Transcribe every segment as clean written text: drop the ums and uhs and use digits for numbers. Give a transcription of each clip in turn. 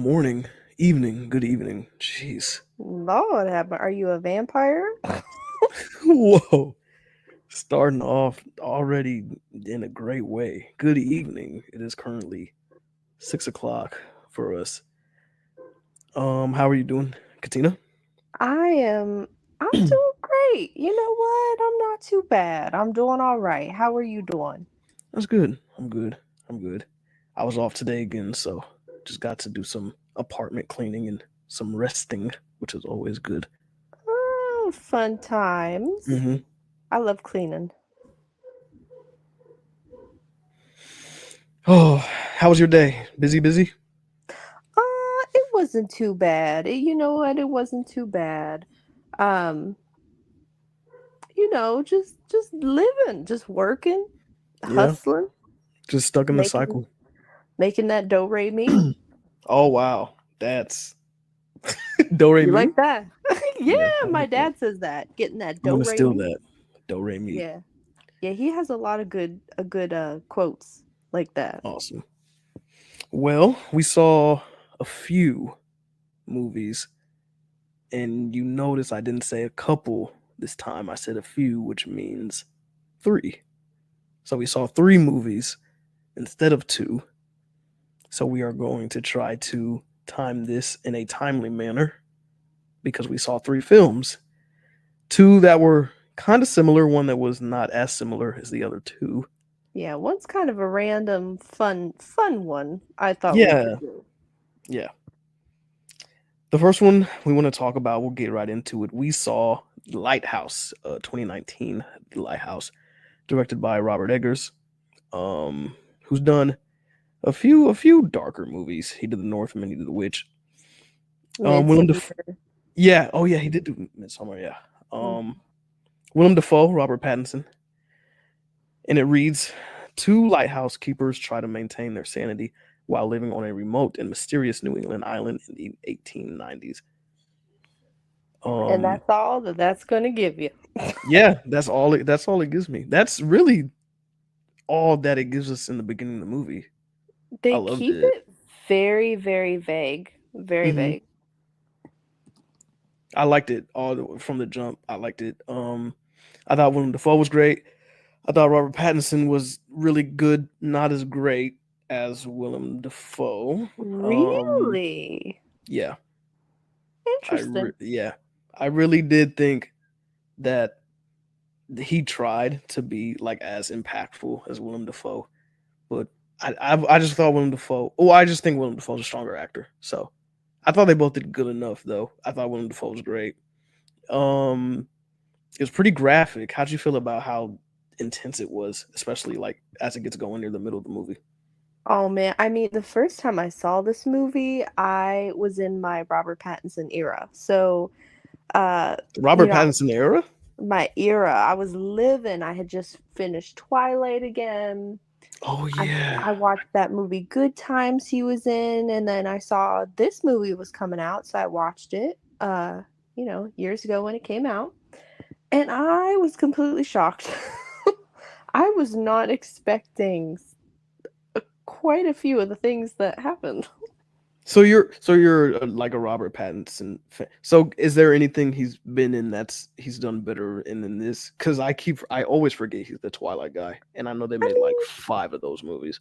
Morning, evening, good evening. Jeez. Lord, are you a vampire? Whoa. Starting off already in a great way. Good evening. It is currently 6 o'clock for us. How are you doing, Katina? I am. I'm doing great. You know what? I'm not too bad. I'm doing all right. How are you doing? That's good. I'm good. I'm good. I was off today again, so just got to do some apartment cleaning and some resting, which is always good. Oh, fun times. hmm I love cleaning. Oh, how was your day? Busy, busy? It wasn't too bad. You know what? It wasn't too bad. Um, just living, just working, Yeah. hustling, Just stuck in the making cycle. making that do re mi. Oh wow. That's Do Re You Mi? like that? Yeah, Yeah, I my like that. dad says that. Getting that I'm do gonna re steal mi. that. Do Re Mi. Yeah. Yeah, he has a lot of good quotes like that. Awesome. Well, we saw a few movies, and you notice I didn't say a couple this time. I said a few, which means three. So we saw three movies instead of two. So we are going to try to time this in a timely manner because we saw three films. Two that were kind of similar, one that was not as similar as the other two. Yeah, one's kind of a random fun one I thought we Yeah, could do. yeah. The first one we want to talk about, we'll get right into it. We saw Lighthouse, 2019, The Lighthouse, directed by Robert Eggers, who's done a few darker movies. He did The Northman, he did The Witch. Willem Def- Midsummer. yeah, oh yeah, he did do Midsummer, yeah. Mm. Um, Willem Dafoe, Robert Pattinson, and it reads: Two lighthouse keepers try to maintain their sanity while living on a remote and mysterious New England island in the 1890s. And Um, that's all that's gonna give you. Yeah, that's all it gives me. That's really all that it gives us in the beginning of the movie. I They loved keep it. it very, very vague. Very hmm vague. I liked it from the jump. I liked it. I thought Willem Dafoe was great. I thought Robert Pattinson was really good, not as great as Willem Dafoe. Really? Yeah, Interesting. yeah, I really did think that he tried to be like as impactful as Willem Dafoe, but I just thought Willem Dafoe. Oh, I just think Willem Dafoe's a stronger actor. So I thought they both did good enough, though. I thought Willem Dafoe was great. Um, it was pretty graphic. How'd you feel about how intense it was, especially like as it gets going near the middle of the movie? Oh man, I mean, the first time I saw this movie, I was in my Robert Pattinson era. So, uh, you Robert know, Pattinson era? my era. I was living. I had just finished Twilight again. Oh I yeah. I watched that movie Good Times he was in, and then I saw this movie was coming out, so I watched it years ago when it came out, and I was completely shocked. I was not expecting quite a few of the things that happened. So you're like a Robert Pattinson fan. So is there anything he's been in that's he's done better in than this? Because I always forget he's the Twilight guy, and I know they I made like mean, 5 of those movies.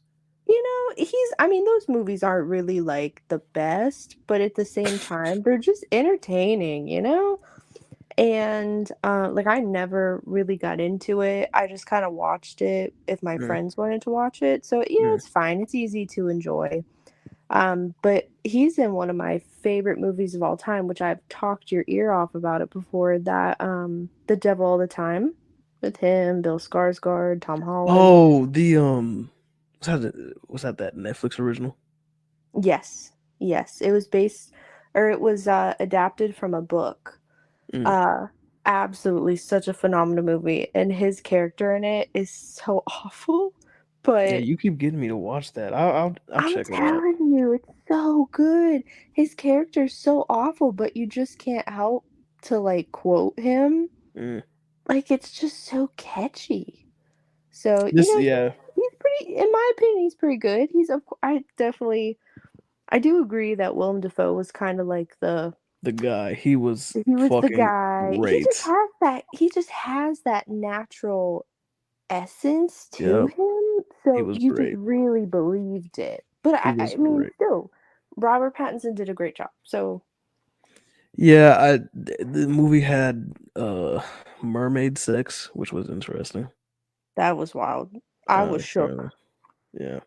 I mean, those movies aren't really like the best, but at the same time, they're just entertaining, you know? And like I never really got into it. I just kind of watched it if my Mm, friends wanted to watch it. So, mm. it's fine. It's easy to enjoy. But he's in one of my favorite movies of all time, which I've talked your ear off about it before, that The Devil All the Time with him, Bill Skarsgård, Tom Holland. Oh, Was that Netflix original? Yes. Yes. It was based, or it was adapted from a book. Mm. Uh Absolutely such a phenomenal movie, and his character in it is so awful, Yeah, but you keep getting me to watch that. I'll I'm check it out. telling you, it's so good. His character's so awful, but you just can't help to like quote him. Mm. Like it's just so catchy. So, This yeah, he's pretty, in my opinion, he's pretty good. I do agree that Willem Dafoe was kind of like the guy, he was he was the fucking guy. great. He just has that natural essence to Yep, him, he so was you just great. really believed it. But He was I mean, great. still, Robert Pattinson did a great job. So Yeah, the movie had mermaid sex, which was interesting. that was wild. I was Yeah, shook. yeah.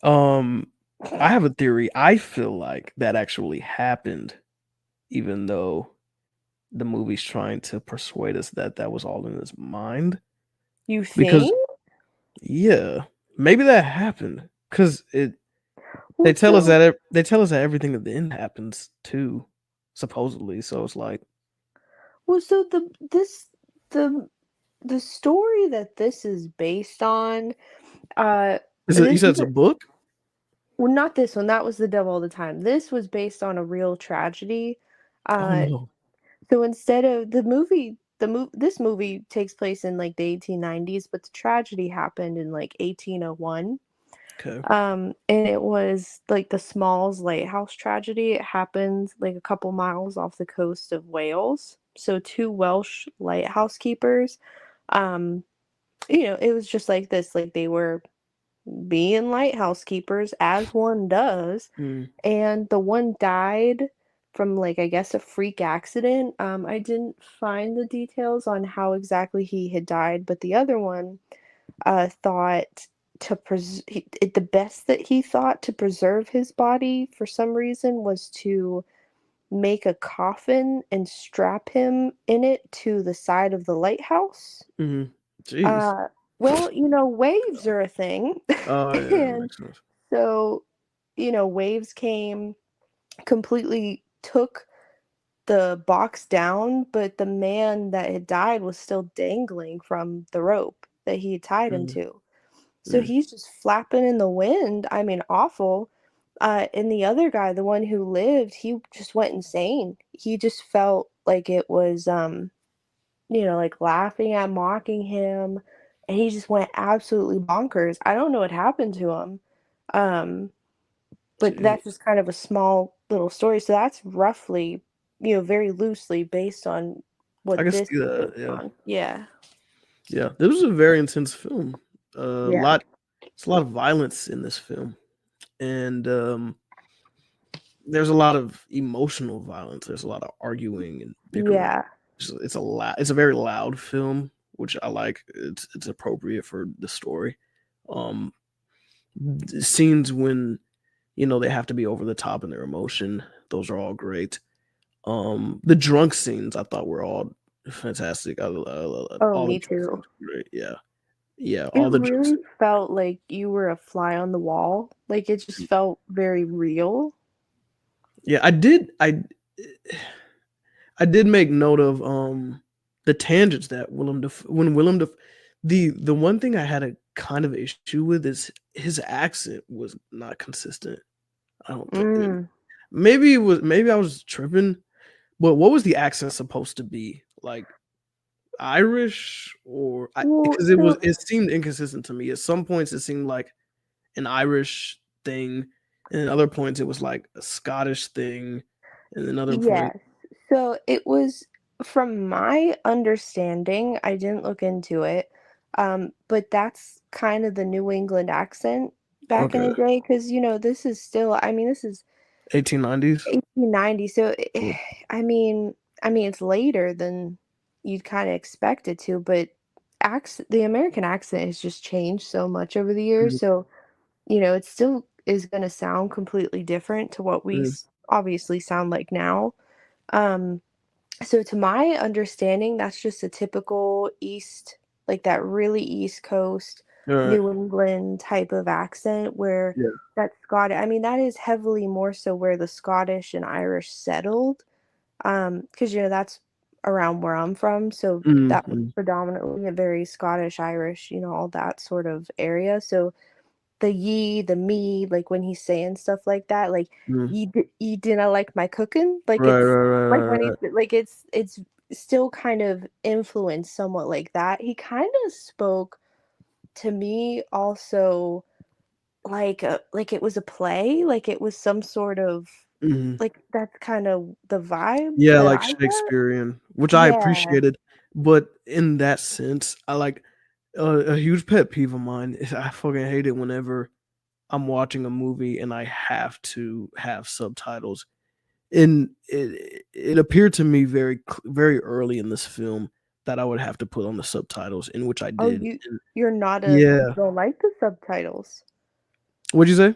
Um, I have a theory. I feel like that actually happened, even though the movie's trying to persuade us that that was all in his mind. You Because think? yeah, maybe that happened. Because Well, so they tell us that everything at the end happens too, supposedly. So it's like, so the the story that this is based on, uh, is it? You this said it's a isn't, book? well, not this one. That was The Devil All the Time. This was based on a real tragedy. Oh Uh, no. so instead of this movie takes place in like the 1890s, but the tragedy happened in like 1801. Okay. And it was like the Smalls Lighthouse tragedy. It happened like a couple miles off the coast of Wales. So two Welsh lighthouse keepers, um, it was just like this, like they were being lighthouse keepers as one does, Mm, and the one died from like I guess a freak accident. I didn't find the details on how exactly he had died, but the other one thought the best that he thought to preserve his body for some reason was to make a coffin and strap him in it to the side of the lighthouse. mm-hmm. Jeez. Uh, well, waves are a thing. Oh yeah, that And makes sense. so, waves came, completely took the box down, but the man that had died was still dangling from the rope that he had tied him Mm, to. So mm, he's just flapping in the wind. I mean, awful. And the other guy, the one who lived, he just went insane. He just felt like it was, like laughing at, mocking him, and he just went absolutely bonkers. I don't know what happened to him. Um, but that's jeez. just kind of a small little story. So that's roughly, very loosely based on I what can this see is that. based Yeah, on. Yeah. yeah. This was a very intense film. A Yeah. lot. It's a lot of violence in this film, and there's a lot of emotional violence. There's a lot of arguing and bickering. Yeah. It's a loud. It's a very loud film, which I like. It's appropriate for the story. Um, Scenes when they have to be over the top in their emotion. Those are all great. The drunk scenes I thought were all fantastic. Oh, All the me drunk too. scenes were great. Yeah, yeah. It All the drunk really scenes. felt like you were a fly on the wall. Like it just felt very real. Yeah, I did make note of the tangents that Willem Def the one thing I had a kind of issue with is his accent was not consistent. I don't think Mm. maybe I was tripping, but what was the accent supposed to be? Like Irish Well, because so it seemed inconsistent to me. At some points it seemed like an Irish thing, and at other points it was like a Scottish thing, and another point yes. So it was, from my understanding, I didn't look into it, but that's kind of the New England accent back in okay, the day, because this is still, I mean, this is 1890s. 1890, so Cool. I mean, it's later than you'd kind of expect it to, but the American accent has just changed so much over the years, Mhm, so it still is going to sound completely different to what we mhm, obviously sound like now. Um, so to my understanding, that's just a typical East, like that really East Coast. All right. New England type of accent where Yeah. that Scottish, I mean, that is heavily more so where the Scottish and Irish settled. Because, that's around where I'm from. So that was Mm-hmm. predominantly a very Scottish, Irish, all that sort of area. So the ye, the me, like when he's saying stuff like that, like Mm. ye didn't like my cooking, like Right, it's right, right, like right, when he's right. like it's still kind of influenced somewhat like that. He kind of spoke to me also like it was a play, like it was some sort of Mhm. like that's kind of the vibe Yeah, that like I get. Shakespearean, which I Yeah. appreciated, but in that sense, I like a huge pet peeve of mine is I fucking hate it whenever I'm watching a movie and I have to have subtitles. And it appeared to me very early in this film that I would have to put on the subtitles, in which I Oh, did. And you yeah, don't like the subtitles. what'd you say?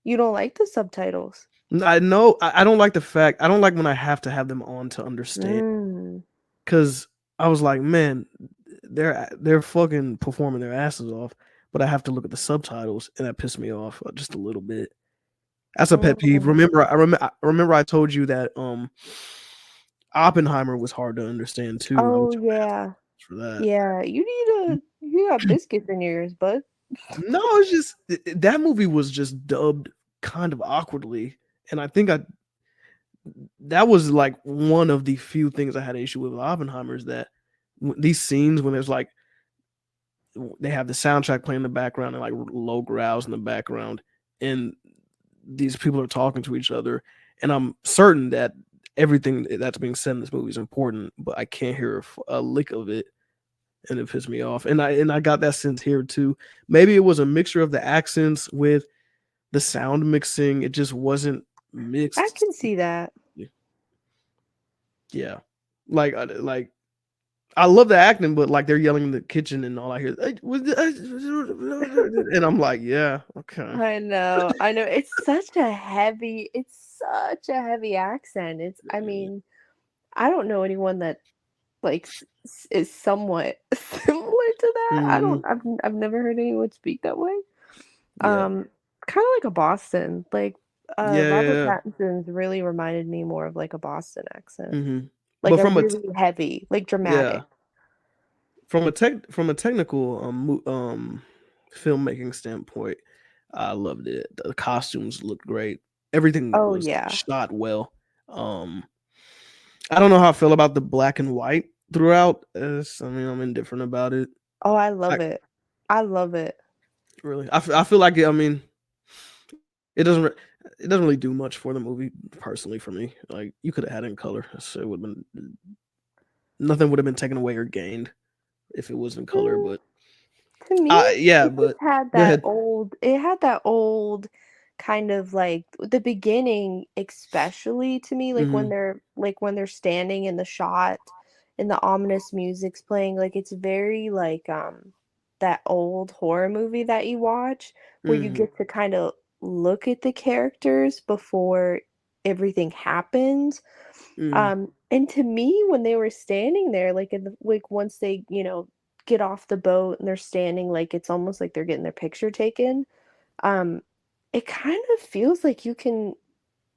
You don't like the subtitles. I know I don't like the fact I don't like when I have to have them on to understand. Mm. Cause I was like, man, they're fucking performing their asses off, but I have to look at the subtitles, and that pissed me off just a little bit. That's a pet peeve. Mm. I remember I told you that Oppenheimer was hard to understand too. I was Oh yeah. for that. Yeah, you got biscuits in your ears, bud. No, it's just that movie was just dubbed kind of awkwardly, and I think I that was like one of the few things I had an issue with Oppenheimer is that these scenes when there's like they have the soundtrack playing in the background and like low growls in the background, and these people are talking to each other, and I'm certain that everything that's being said in this movie is important, but I can't hear a lick of it, and it pissed me off. And I got that sense here too. Maybe it was a mixture of the accents with the sound mixing. It just wasn't I mixed. can see that. Yeah, like I love the acting, but like they're yelling in the kitchen, and all I hear, and I'm like, yeah, okay. I know. I know. It's such a heavy accent. I mean, I don't know anyone that like is somewhat similar to that. Mm-hmm. I've never heard anyone speak that way. Yeah, Kind of like a Boston. Like yeah, yeah, Robert yeah. Pattinson's really reminded me more of like a Boston accent. Mm-hmm. Like But a really heavy, like yeah, dramatic. from a technical filmmaking standpoint, I loved it. The costumes looked great. Everything Oh was yeah. shot well. Um, I don't know how I feel about the black and white throughout. I mean, I'm indifferent about it. Oh, I I love it. I love it. really, I feel like I mean, it doesn't. It doesn't really do much for the movie, personally, for me. Like you could have had it in color, so it would have been nothing would have been taken away or gained if it was in color. Mm, But to me, yeah, it just but had go that ahead. old it had that old kind of like the beginning, especially to me, Hmm. like when they're standing in the shot and the ominous music's playing, like it's very like that old horror movie that you watch where you Hmm. get to kind of look at the characters before everything happens. Hmm. And to me, when they were standing there, like in the like once they, get off the boat and they're standing, like it's almost like they're getting their picture taken. Um, it kind of feels like you can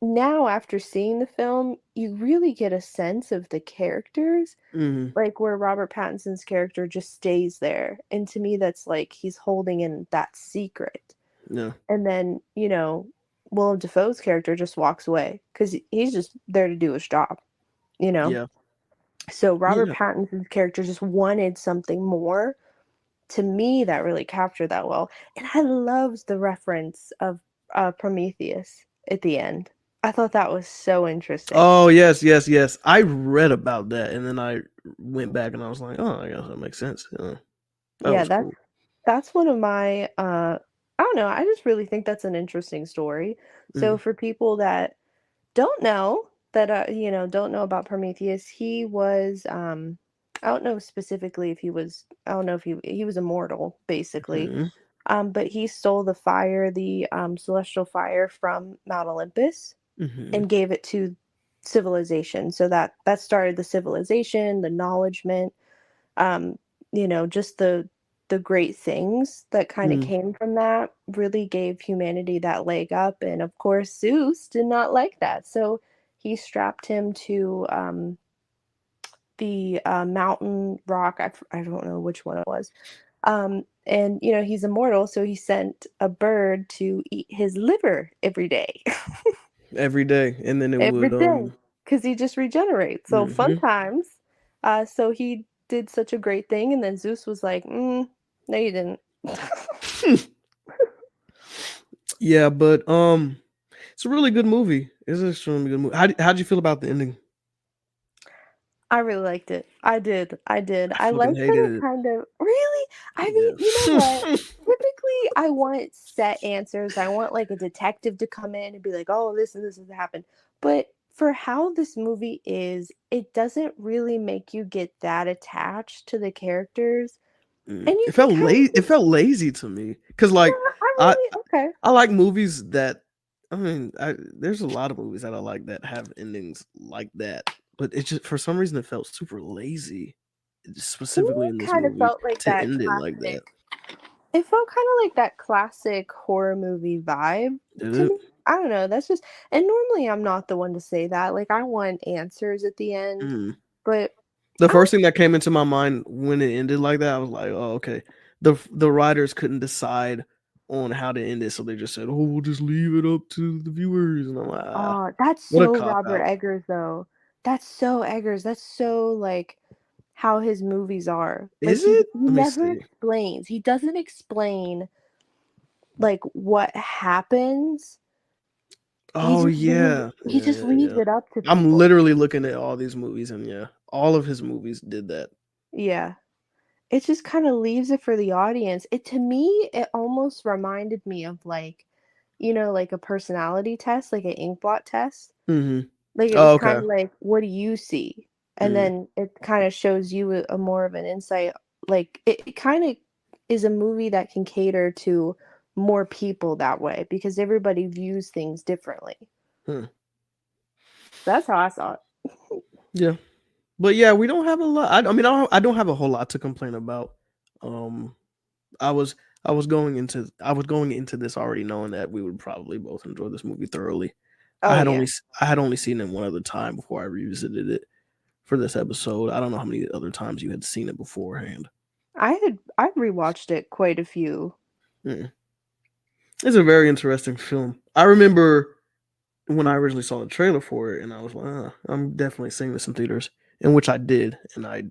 now after seeing the film, you really get a sense of the characters, Hmm. like where Robert Pattinson's character just stays there. And to me, that's like he's holding in that secret. Yeah. And then, Willem Dafoe's character just walks away because he's just there to do his job, you know? Yeah. So Robert Yeah. Pattinson's character just wanted something more. To me, that really captured that well. And I loved the reference of Prometheus at the end. I thought that was so interesting. Oh yes, yes, yes. I read about that, and then I went back and I was like, oh, I guess that makes sense. Yeah, that Yeah, was that's cool. that's one of my I don't know, I just really think that's an interesting story. So Mm, for people that don't know don't know about Prometheus, he was I don't know specifically if he was I don't know if he was immortal basically. mm, But he stole the fire, the celestial fire from Mount Olympus mm, and gave it to civilization. So that started the civilization, the acknowledgement, just the the great things that kind of Mm. came from that really gave humanity that leg up. And of course, Zeus did not like that. So he strapped him to the mountain rock. I don't know which one it was. And, you know, he's immortal. So he sent a bird to eat his liver every day. Every day, and then it Every would day. Because he just regenerates. So fun hmm times. So he did such a great thing. And then Zeus was like, no, you didn't. Yeah, but it's a really good movie. It's an extremely good movie. How'd you feel about the ending? I really liked it. I did. I did. I I fucking liked that hated it it. kind of really. I mean, you know what? Yeah. Typically, I want set answers. I want like a detective to come in and be like, "Oh, this and this has happened." But for how this movie is, it doesn't really make you get that attached to the characters, and you It can felt kind of it felt lazy to me because like yeah, I I really okay. I like movies that there's a lot of movies that I like that have endings like that, but it just for some reason it felt super lazy, To me, specifically in it this kind of movie felt like to that end it like that. classic. It felt kinda like that classic horror movie vibe Did to it? me. I don't know, that's just and normally I'm not the one to say that, like, I want answers at the end, Mm. but The I first don't thing that came into my mind when it ended like that, I was like, "Oh, okay." The writers couldn't decide on how to end it, so they just said, "Oh, we'll just leave it up to the viewers." And I'm like, "Ah, that's what a so cop Robert out." Eggers, though. That's so Eggers, that's so, like, how his movies are. Like, Is it? he Let me never see. explains. He doesn't explain, like, what happens. Oh yeah, He yeah, just yeah, leaves yeah. it up to I'm people. literally looking at all these movies, and yeah, all of his movies did that. Yeah. It just kinda leaves it for the audience. It to me, it almost reminded me of, like, you know, like a personality test, like an inkblot test. Hmm. Like, it was Oh, kinda okay. like, "What do you see?" And Mm. then it kinda shows you a more of an insight. Like, it kinda is a movie that can cater to more people that way because everybody views things differently. Hmm. That's how I saw it. Yeah, but yeah, we don't have a lot. I mean, I don't have a whole lot to complain about. Um, I was I was going into this already knowing that we would probably both enjoy this movie thoroughly. Oh, yeah. I had only seen it one other time before I revisited it for this episode. I don't know how many other times you had seen it beforehand. I've rewatched it quite a few. Mm. It's a very interesting film. I remember when I originally saw the trailer for it, and I was like, I'm definitely seeing this in theaters, in which I did, and I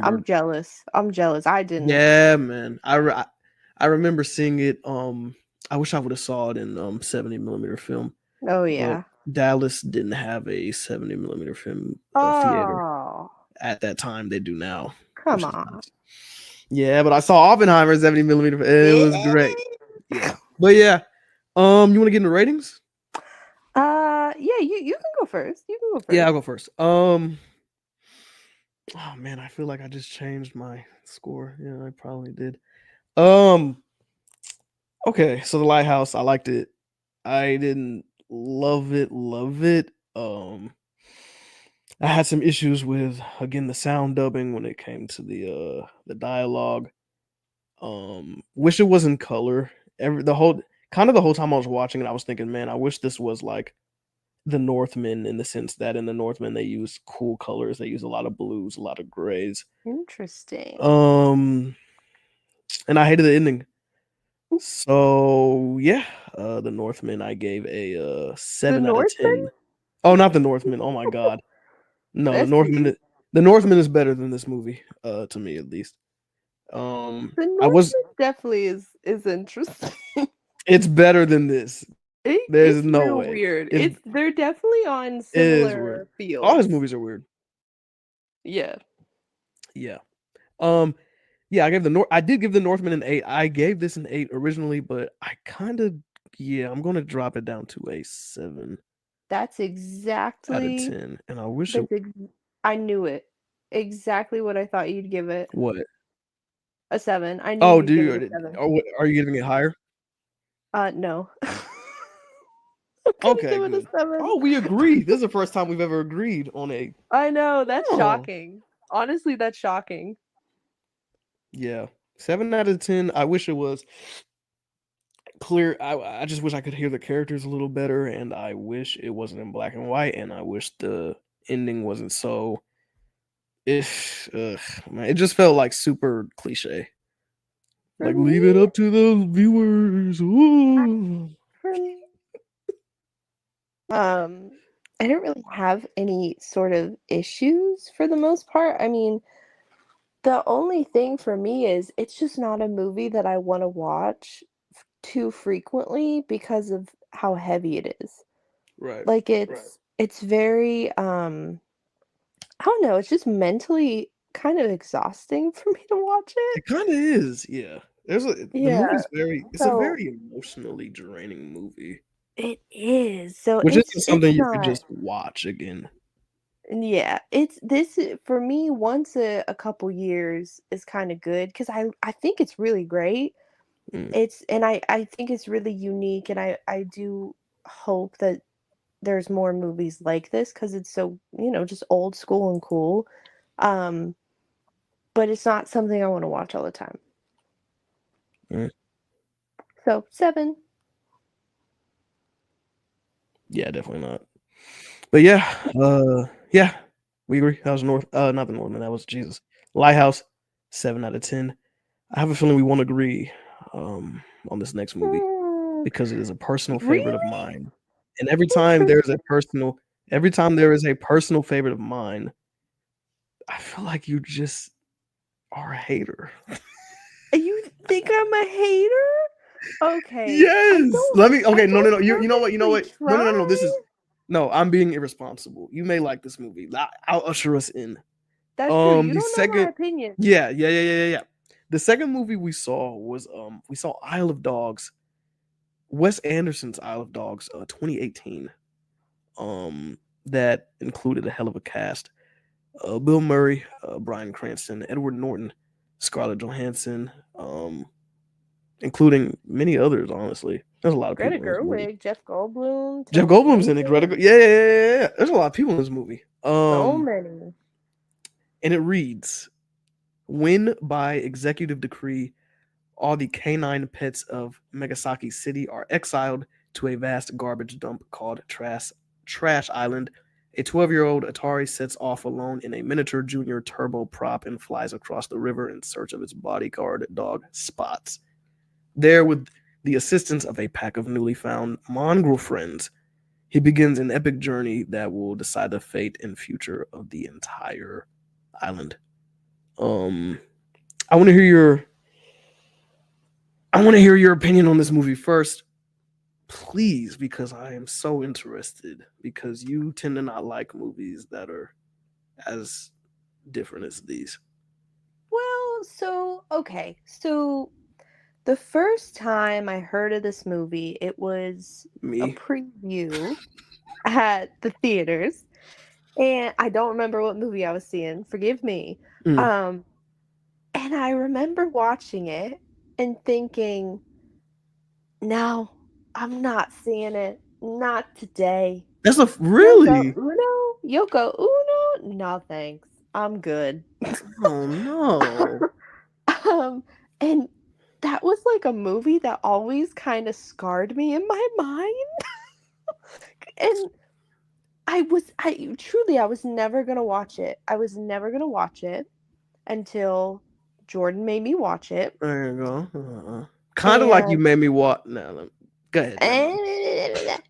I'm remembered, jealous. I'm jealous. I didn't. yeah, man, I remember seeing it. I wish I would have saw it in 70 millimeter film, Oh, but yeah. Dallas didn't have a 70 millimeter film theater Oh, at that time. They do now, come which is on. nice. Yeah, but I saw Oppenheimer 70 millimeter. It was great. Eh. Yeah, but yeah. You want to get into ratings? Yeah, you can go first. You can go Yeah, I'll first. go first. Oh man, I feel like I just changed my score. Yeah, I probably did. Um, okay, so the Lighthouse, I liked it. I didn't love it, love it. I had some issues with again the sound dubbing when it came to the dialogue. Wish it was in color. The whole the whole time I was watching it, I was thinking, man, I wish this was like the Northmen in the sense that in the Northmen they use cool colors. They use a lot of blues, a lot of grays. Interesting. Um, and I hated the ending. So yeah, the Northman I gave a The 7 out of 10. Northman? Oh, not the Northman. Oh my god, no, the Bestie. Northman. The Northman is better than this movie, to me at least. The I was. Northman definitely is interesting. It's better than this. There's It's no real way. weird. It's They're definitely on it is weird. similar All his fields. movies are weird. Yeah. Yeah. Um. Yeah, I did give the Northman an 8. I gave this an 8 originally, but I kind of yeah, I'm gonna drop it down to a 7 That's out of exactly 10. And I wish it that's ex- I knew it. Exactly what I thought you'd give it. what? A 7. I knew Oh, you'd do give you it a 7. are you giving it higher? No. I'm gonna Okay, give it a good. 7. Oh, we agree. This is the first time we've ever agreed on I know, that's oh, shocking. Honestly, that's shocking. yeah. 7 out of 10. I wish it was clear. I just wish I could hear the characters a little better, and I wish it wasn't in black and white, and I wish the ending wasn't so. If man, it just felt like super cliche. For Like leave it me, up to the viewers. I, Ooh. for me, um, I don't really have any sort of issues for the most part. I mean, the only thing for me is it's just not a movie that I want to watch too frequently because of how heavy it is. Right. Like it's very I don't know, it's just mentally kind of exhausting for me to watch it. It kind of is. Yeah. The Yeah. movie's very. It's a So very emotionally draining movie, it is. So which isn't it's something you could not. just watch again. Yeah, it's for me once a couple years is kind of good because I think it's really great. Mm, It's and I think it's really unique and I do hope that there's more movies like this because it's so, just old school and cool. Um, but it's not something I want to watch all the time. mm. So 7. Yeah, definitely not. But yeah, yeah, we agree. That was North. Not the Northman. That was Jesus. Lighthouse. 7 out of 10. I have a feeling we won't agree on this next movie Hmm, because it is a personal favorite of really mine. And every time there is a personal favorite of mine, I feel like you just are a hater. You think I'm a hater? Okay, Yes. Let me. I Okay. No. No. don't No. You know what? You know purposely what? No. No. No. No. This try. is. No. I'm being irresponsible. You may like this movie. I'll usher us in. That's true. You The don't know my second. opinion. Yeah. Yeah. Yeah. Yeah. Yeah. Yeah. The second movie we saw Isle of Dogs. Wes Anderson's Isle of Dogs, 2018. That included a hell of a cast. Bill Murray, Bryan Cranston, Edward Norton, Scarlett Johansson, including many others. Honestly, there's a lot of Greta people in this movie. Gerwig, Jeff Goldblum, Jeff Tilda Goldblum's in it. Swinton, Yeah, yeah, yeah, yeah, yeah. There's a lot of people in this movie. so many. And it reads, when by executive decree all the canine pets of Megasaki City are exiled to a vast garbage dump called Trash Island, a 12-year-old Atari sets off alone in a miniature junior turboprop and flies across the river in search of its bodyguard dog, Spots. There, with the assistance of a pack of newly found mongrel friends, he begins an epic journey that will decide the fate and future of the entire island. Um, I want to hear your I want to hear your opinion on this movie first, please, because I am so interested. Because you tend to not like movies that are as different as these. Well, so okay. So the first time I heard of this movie, it was a Me, preview at the theaters, and I don't remember what movie I was seeing. Forgive me. mm. Um, and I remember watching it and thinking, "No, I'm not seeing it. Not today. That's a Yoko really. Uno? Yoko Uno? No, thanks. I'm good." Oh no. Um, and that was like a movie that always kind of scarred me in my mind. And I truly, I was never gonna watch it. I was never gonna watch it until Jordan made me watch it. There you go. Kind of like you And, made me watch. No, go ahead. Never mind.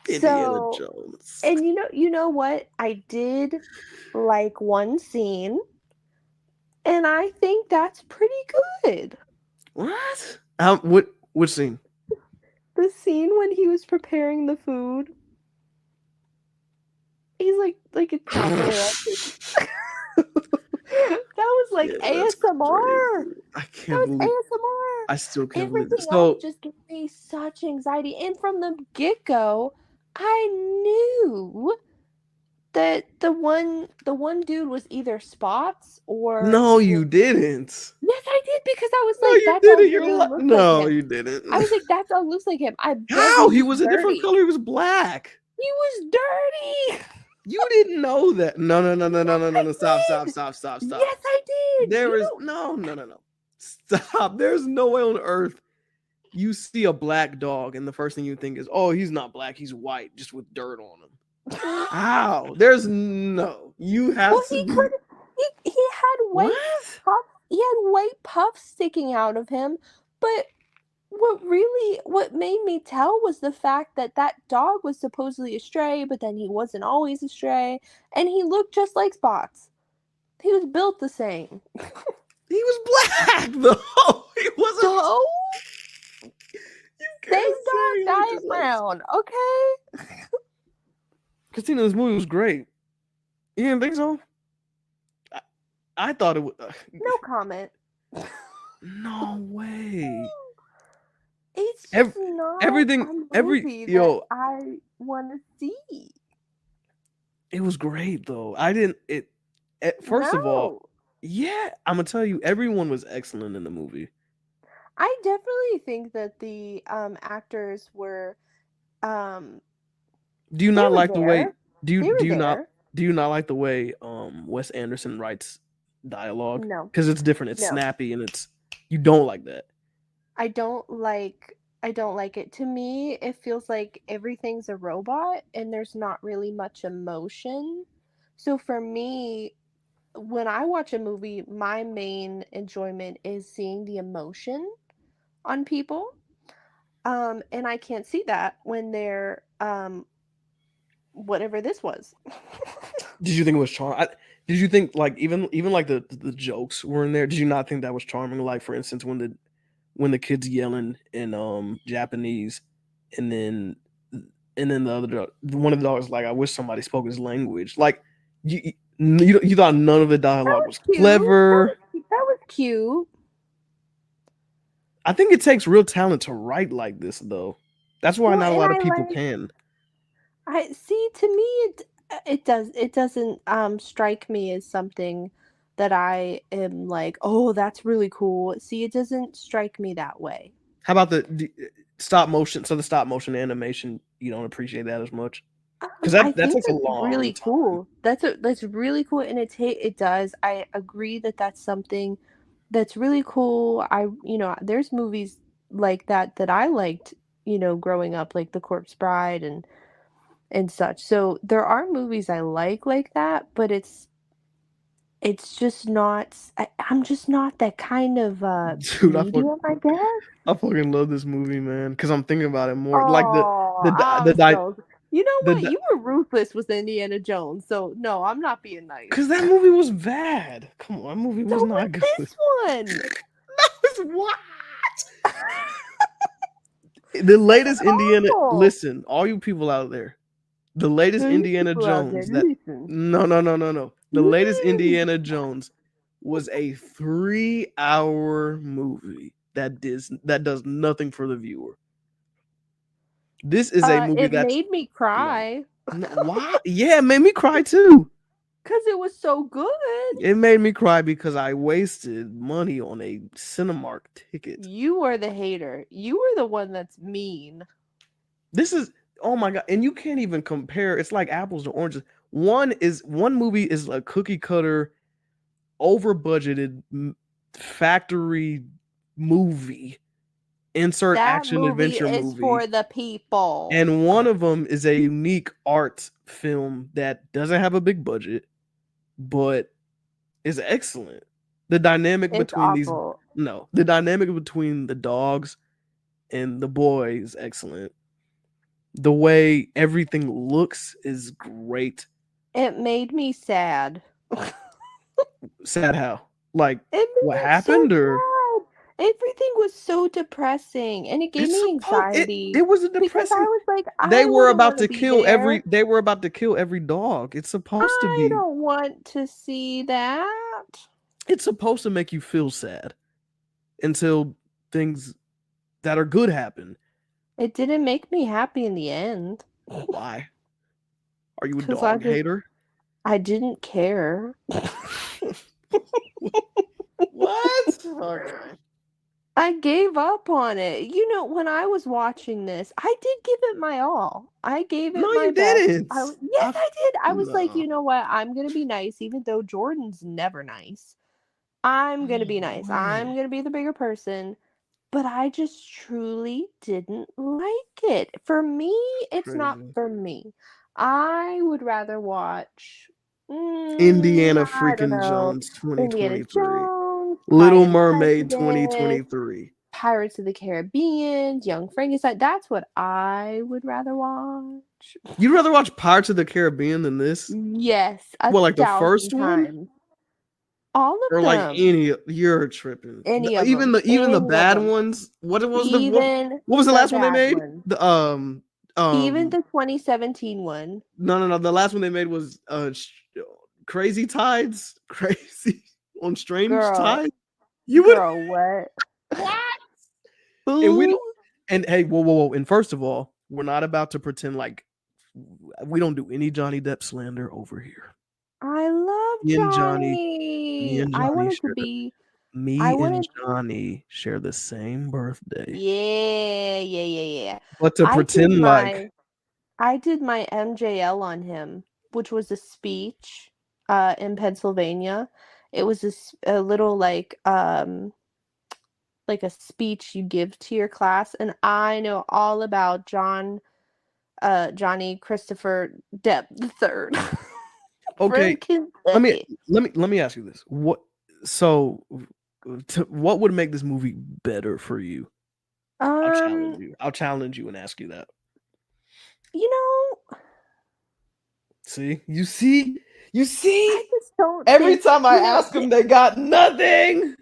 Indiana so, Jones. and you know what? I did like one scene, and I think that's pretty good. What? What scene? The scene when he was preparing the food, he's like chopping it up. That was like Yeah, that's ASMR. crazy. I That can't was believe. ASMR. I still can't believe this. Everything else So just gave me such anxiety. And from the get-go, I knew that the one dude was either Spots or no, you didn't. yes, I did because I was No, like, you that dog didn't. literally looks like No, him. you I didn't. was like, that dog looks like him. I bet How? he He was was a different dirty. color. He was black. He was dirty. You didn't know that. No, no, no, no, no, Yes, no, no, I no. Stop, stop, did. stop, stop, stop. Yes, I did. There is no, no, no, no. Stop. There's no way on earth you see a black dog and the first thing you think is, oh, he's not black, he's white, just with dirt on him. How? There's no. You Well, have to he be. could. He had white What? puffs. He had white puffs sticking out of him. But what made me tell was the fact that that dog was supposedly a stray, but then he wasn't always a stray, and he looked just like Spots. He was built the same. He was black, though. He wasn't. So You same can't say dog, he looked dyed just like. brown. Okay. Christina, this movie was great. You didn't think so? I, I thought it was. No comment. No way. It's Every, just not a everything, movie that yo, I want to see. it was great though. I didn't. First of all, No. yeah, I'm gonna tell you, everyone was excellent in the movie. I definitely think that the actors were um Do you they not were like the way? there. They were Do you not there. do you not like the way Wes Anderson writes dialogue? No. Because it's different. It's No. snappy and it's you don't like that. I don't like it. To me, it feels like everything's a robot and there's not really much emotion. So for me, when I watch a movie, my main enjoyment is seeing the emotion on people. And I can't see that when they're whatever this was. Did you think it was charming? Did you think like even like the jokes were in there? Did you not think that was charming? Like for instance, when the kids yelling in Japanese, and then the other dog, one of the dogs like, I wish somebody spoke his language. Like you thought none of the That dialogue was was cute. clever. That was cute. I think it takes real talent to write like this though. That's why Well, not a and lot of people can. I see, to me it doesn't strike me as something that I am like, "Oh, that's really cool." See, it doesn't strike me that way. How about the stop motion? So the stop motion animation, you don't appreciate that as much because I that think takes a that's long really time. cool. That's really cool, and it does. I agree that that's something that's really cool. There's movies like that I liked, growing up, like The Corpse Bride and such. So there are movies I like that, but it's just not. I'm just not that kind of Dude, medium, I guess. I fucking love this movie, man. Because I'm thinking about it more. Like Oh, the I'm di- so. You know what? the You were ruthless with Indiana Jones, so no, I'm not being nice. because that movie was bad. Come on, that movie So was was not good. this one. That was what? The This latest is Indiana. awful. Listen, all you people out there, the latest So you Indiana people out there, Jones. That listen. no. The latest Indiana Jones was a 3-hour movie that does nothing for the viewer. This is a movie It that's made me long. cry No, why? Yeah, it made me cry too. because it was so good. It made me cry because I wasted money on a Cinemark ticket. You are the hater. You are the one that's mean. This is oh my god, and you can't even compare. It's like apples to oranges. One movie is a cookie cutter, over budgeted factory movie, insert That action movie adventure is movie, for the people. and one of them is a unique art film that doesn't have a big budget, but is excellent. The dynamic It's between these awful. no, the dynamic between the dogs and the boy is excellent. The way everything looks is great. It made me sad. Sad how? Like It made what me so happened or sad. Everything was so depressing, and it gave it's me supposed anxiety it was a because I depressing. was like, I wouldn't want to be there. They were about to kill every dog. I don't want to see that. It's supposed to make you feel sad until things that are good happen. It didn't make me happy in the end Why? Are you a because dog hater? I didn't care. What? Okay. I gave up on it. When I was watching this, I did give it my all. I gave No, it my you best. didn't. Yes, I did. I was like, No. you know what? I'm gonna be nice, even though Jordan's never nice. I'm gonna be Oh nice. I'm man, gonna be the bigger person. But I just truly didn't like it. For me, it's not crazy. for me. I would rather watch, Indiana I don't freaking know, Jones Indiana 2023. Jones, Pride Little and Mermaid Prejudice, 2023. Pirates of the Caribbean, Young Frankenstein. That's what I would rather watch. You'd rather watch Pirates of the Caribbean than this? Yes, a Well, like the thousand first one? times. All Or of like them. any you're tripping. Any of Even them. the Any of bad them. ones. Even What was the the last one they bad made? ones. The Even um the 2017 one. no, the last one they made was Crazy Tides, Crazy on Strange Girl, Tides. You would girl, what? what? And we Who? don't and hey, whoa. And first of all, we're not about to pretend like we don't do any Johnny Depp slander over here. I love Me and Johnny, me Johnny. and I Johnny wanted to share be. I me and wanted. Johnny share the same birthday. Yeah. But to I did pretend like my. I did my MJL on him, which was a speech, in Pennsylvania. It was a little like a speech you give to your class, and I know all about Johnny Christopher Depp the third from okay, let me Kentucky. let me ask you this. So what would make this movie better for you? Um, I'll challenge you and ask you that. you know, See? You I see? just don't Every think, time I ask them, they got nothing.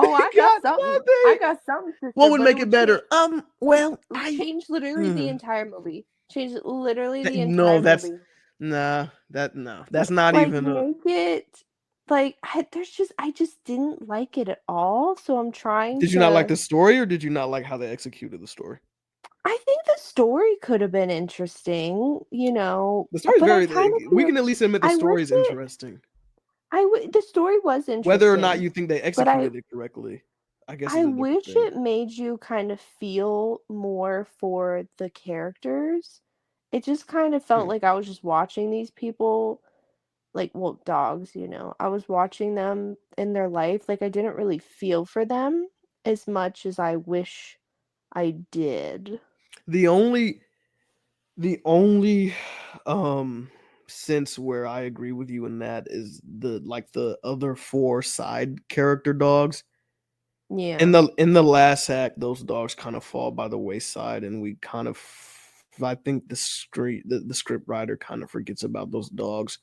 They oh, I got got something. I nothing. got something, What sister, would but it make it would better? would Well, would change literally the entire movie. Change literally the no, entire that's movie. nah, no. That's not Like even a make it like I just didn't like it at all. So I'm trying Did you not like to the story or did you not like how they executed the story? I think the story could have been interesting, The story is but I very kind of we feel can at least admit the I wish story is it interesting. the story was Whether or not interesting, you think they but executed it correctly, I guess is I a different wish thing. it made you kind of feel more for the characters. It just kind of felt Hmm. like I was just watching these people, like, well, dogs, I was watching them in their life. Like, I didn't really feel for them as much as I wish I did. The only the only sense where I agree with you in that is the other four side character dogs. Yeah. In the last act, those dogs kind of fall by the wayside, and we kind of I think the script writer kind of forgets about those dogs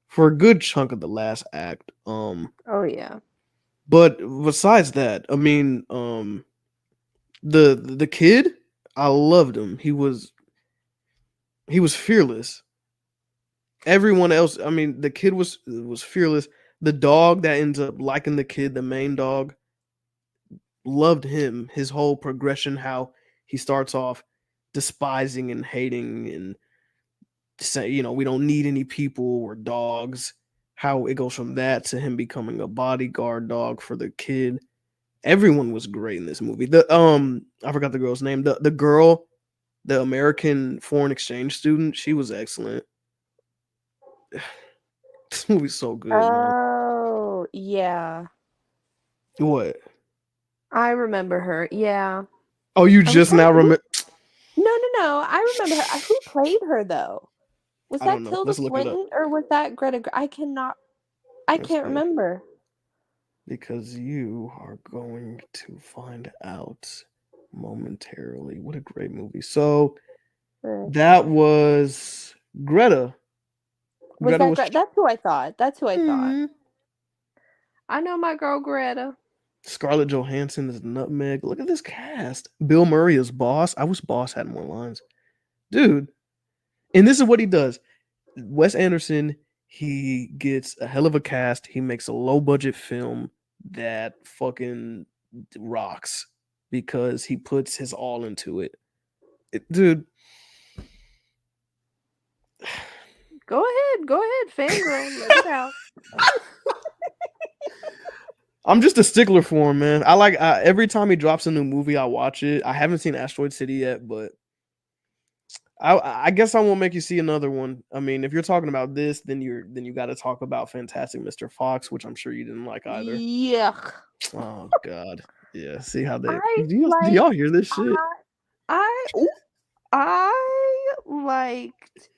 for a good chunk of the last act. Oh, yeah. But besides that, I mean, the kid, I loved him. He was fearless. Everyone else, I mean, the kid was fearless. The dog that ends up liking the kid, the main dog, loved him. His whole progression, how he starts off despising and hating and say, we don't need any people or dogs. How it goes from that to him becoming a bodyguard dog for the kid. Everyone was great in this movie. The I forgot the girl's name. The girl, the American foreign exchange student, she was excellent. This movie's so good, man. Oh, yeah. What? I remember her. Yeah. Oh, you I was just trying now who remember? No. I remember her. Who played her though? Was I don't that know. Tilda Let's look it up. Swinton or was that I Let's can't see. remember. Because you are going to find out momentarily. What a great movie. So Let's that see. was Greta. Was Greta that was Greta? That's who I thought. That's who I thought. hmm. I know my girl Greta. Scarlett Johansson is Nutmeg. Look at this cast. Bill Murray is Boss. I wish Boss had more lines. Dude. And this is what he does. Wes Anderson, he gets a hell of a cast. He makes a low budget film that fucking rocks because he puts his all into it. Dude, Go ahead, fangirl, let it out. I'm just a stickler for him, man. Every time he drops a new movie, I watch it. I haven't seen Asteroid City yet, but I guess I won't make you see another one. I mean, if you're talking about this, then you got to talk about Fantastic Mr. Fox, which I'm sure you didn't like either. Yuck. Oh God, yeah. See how they I do y'all hear this shit? ooh, I liked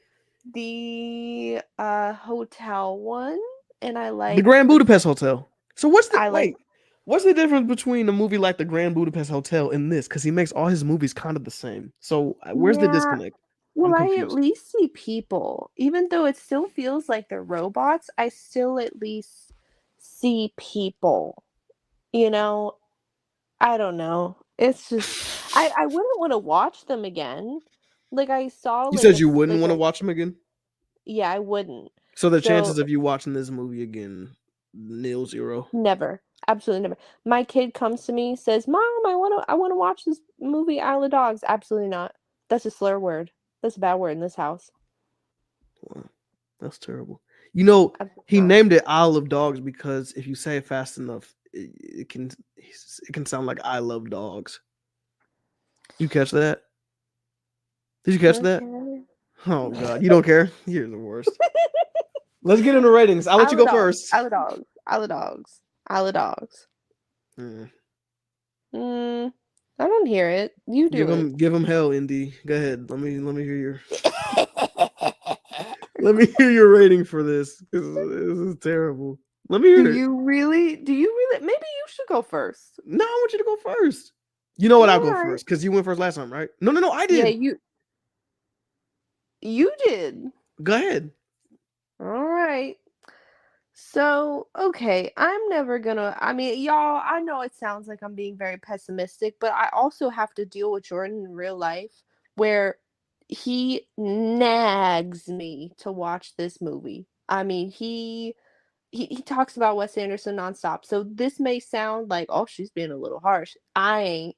the hotel one, and I The liked Grand Budapest Hotel. So what's the I like wait? What's the difference between a movie like the Grand Budapest Hotel and this? Because he makes all his movies kind of the same. So where's the yeah. disconnect? I'm Well, I at confused. least see people, even though it still feels like they're robots. I still at least see people. You know, I don't know. It's just I wouldn't want to watch them again. Like I saw You said you wouldn't like want to a watch him again. yeah, I wouldn't. So the So chances of you watching this movie again, nil zero. never. Absolutely never. My kid comes to me, says, "Mom, I want to watch this movie Isle of Dogs." Absolutely not. That's a slur word. That's a bad word in this house. Wow, that's terrible. You know, Absolutely he not. named it Isle of Dogs because if you say it fast enough, it can sound like I love dogs. You catch that? Did you catch that? Okay. Oh God, you don't care. You're the worst. Let's get into ratings. I'll let you Isle of go Dogs. first. Isle of Dogs. Isle of Dogs. Isle of Dogs. Mm. Mm, I don't hear it. You do it. Give him hell, Indy. Go ahead. Let me hear your let me hear your rating for this. This is terrible. Let me hear it. Do you really? Maybe you should go first. No, I want you to go first. You know what? I'll go Alright. first because you went first last time, right? No, no, no. I Yeah, did. you did. Go ahead. Alright. So, okay, I'm never gonna I mean, y'all, I know it sounds like I'm being very pessimistic, but I also have to deal with Jordan in real life where he nags me to watch this movie. I mean, he talks about Wes Anderson nonstop. So this may sound like, oh, she's being a little harsh. I ain't.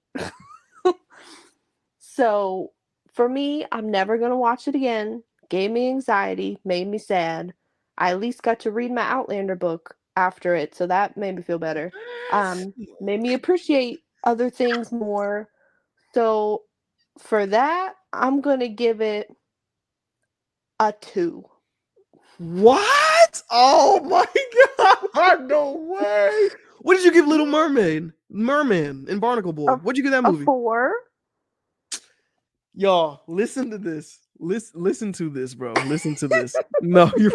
So for me, I'm never gonna watch it again. Gave me anxiety, made me sad. I at least got to read my Outlander book after it, so that made me feel better. Made me appreciate other things more. So for that, I'm gonna give it a 2. What? Oh my God! No way. What did you give Little Mermaid, Merman, and Barnacle Boy? A, What'd you give that a movie? 4. Y'all, listen to this. Listen to this, bro. Listen to this. No, you.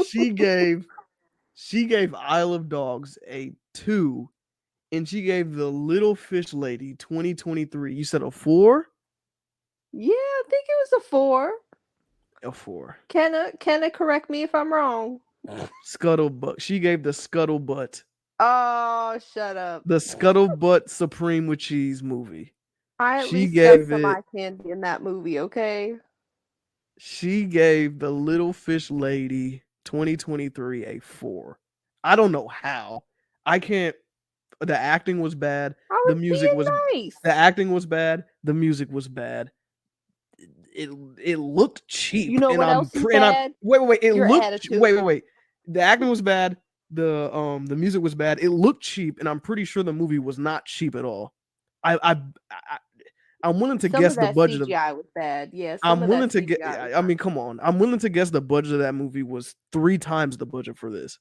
She gave Isle of Dogs a 2, and she gave the Little Fish Lady 2023. You said a 4? Yeah, I think it was a 4. A 4. Can I correct me if I'm wrong? Scuttlebutt. She gave Oh, shut up. the Scuttlebutt Supreme with Cheese movie. I at She least got gave some it. eye candy in that movie, okay? She gave the Little Fish Lady 2023 a 4. I don't know how. I can't. The acting was bad. I The was music was. being The nice. acting was bad. The music was bad. It looked You cheap, know and what I'm else is and I'm bad? wait. It Your looked attitude. wait. The acting was bad. The music was bad. It looked cheap, and I'm pretty sure the movie was not cheap at all. I I'm willing to Some guess of the that budget of. CGI was bad. Yeah, some I'm of that willing to get. CGI was I not mean, come on. I'm willing to guess the budget of that movie was 3 times the budget for this.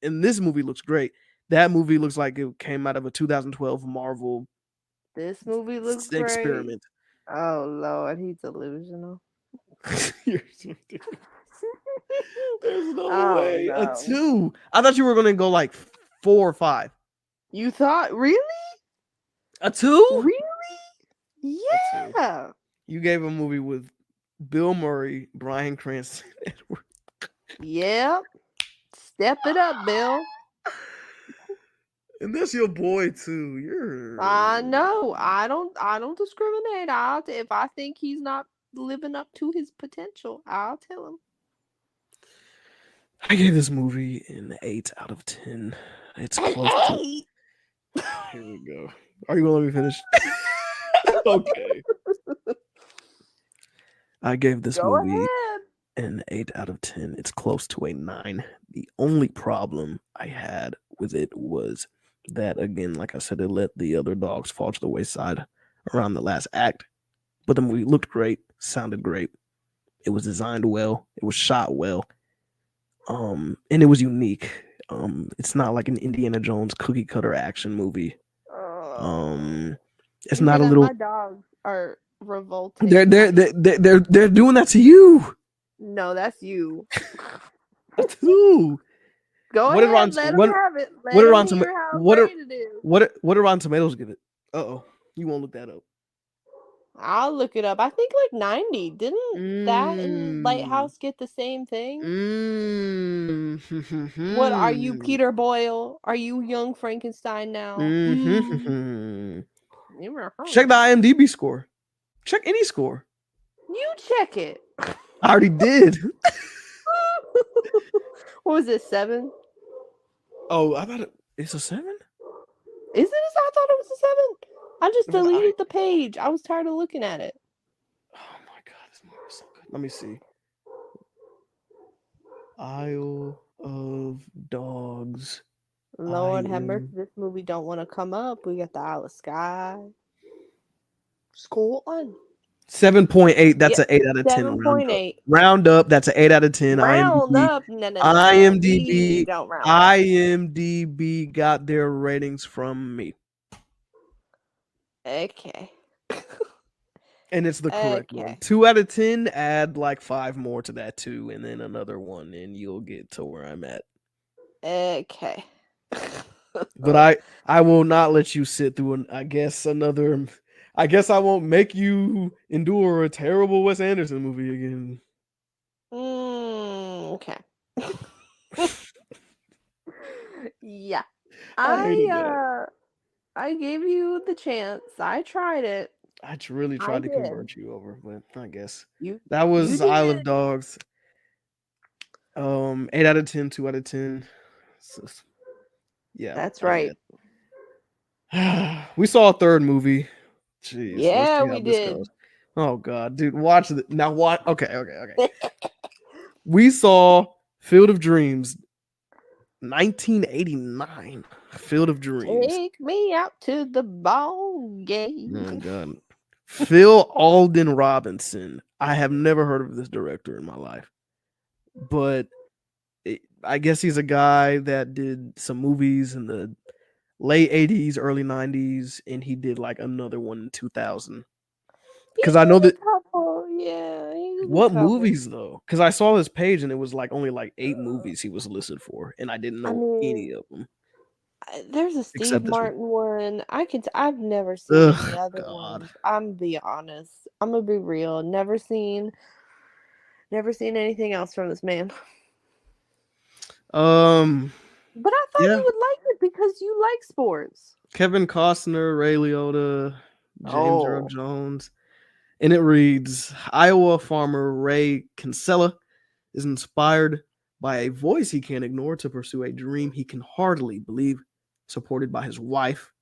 And this movie looks great. That movie looks like it came out of a 2012 Marvel this movie looks great. experiment. Oh Lord, he's delusional. You're so ridiculous. There's no Oh way. A no. 2. I thought you were gonna go like 4 or 5. You thought really? A 2? Really? A 2. Yeah. You gave a movie with Bill Murray, Bryan Cranston, Edward. Yep. Step it up, Bill. And that's your boy too. I You're. know. I don't discriminate. If I think he's not living up to his potential, I'll tell him. I gave this movie an 8 out of 10. It's An close to. 8. Here we go. Are you gonna let me finish? Okay. I gave this Go movie ahead. an 8 out of 10. It's close to a 9. The only problem I had with it was that, again, like I said, it let the other dogs fall to the wayside around the last act. but the movie looked great, sounded great. It was designed well. It was shot well. And it was unique. It's not like an Indiana Jones cookie cutter action movie. Oh, Um, it's you hear not a that? little. My dogs are They're revolting they're at me. they're doing that to you. No, that's you. That's who. Go What did ahead, Rotten let them what have it. what Let did them Rotten hear how what are great it is. what did Rotten Tomatoes give it? Oh, you won't look that up. I'll look it up. I think like 90. Didn't that and Mm. Lighthouse get the same thing? Mm. What are you, Peter Boyle? Are you young Frankenstein now? Check the IMDb score. Check any score. You check it. I already did. What was it, 7? Oh, I thought it's a 7. Is it? I thought it was a 7. I just But I. deleted the page. I was tired of looking at it. Oh my god, this movie is so good. Let me see. Isle of Dogs. Lord have mercy, IM this movie don't want to come up. We got the Isle of Skye. Scotland. 7.8. That's Yep. an 8 out of 10. Round up. 7.8. Round up. That's an 8 out of 10. Round IMDb. up. No, no, no, no, no. We IMDb. don't round up. IMDb got their ratings from me. Okay. And it's the correct one. Okay. 2 out of 10. Add like 5 more to that 2, and then another 1, and you'll get to where I'm at. Okay. But I will not let you sit through I guess I won't make you endure a terrible Wes Anderson movie again. Okay. Yeah. I hated that. I gave you the chance. I tried it. I really I tried to did. convert you over, but I guess that You was Isle of did. Dogs. 8 out of 10, 2 out of 10. So, yeah, That's I right. guess. We saw a third movie. Jeez, let's Yeah, see how we this did. goes. Oh god, dude, watch it now. What? Okay. We saw Field of Dreams, 1989. Field of Dreams. Take me out to the ball Oh game. god. Phil Alden Robinson. I have never heard of this director in my life, but I guess he's a guy that did some movies in the late 80s, early 90s, and he did like another one in 2000. He Because I know did that a couple. Yeah, he did a what couple. movies though? Because I saw his page and it was like only like 8 movies he was listed for, and I didn't I know mean, any of them there's a Steve except this one. Martin one. I've never seen any Ugh, other God. ones. I'm gonna be honest. I'm gonna be real. Never seen anything else from this man. Um, But I thought yeah, you would like it because you like sports. Kevin Costner, Ray Liotta, James Earl Oh, Jones, and it reads: Iowa farmer Ray Kinsella is inspired by a voice he can't ignore to pursue a dream he can hardly believe. Supported by his wife,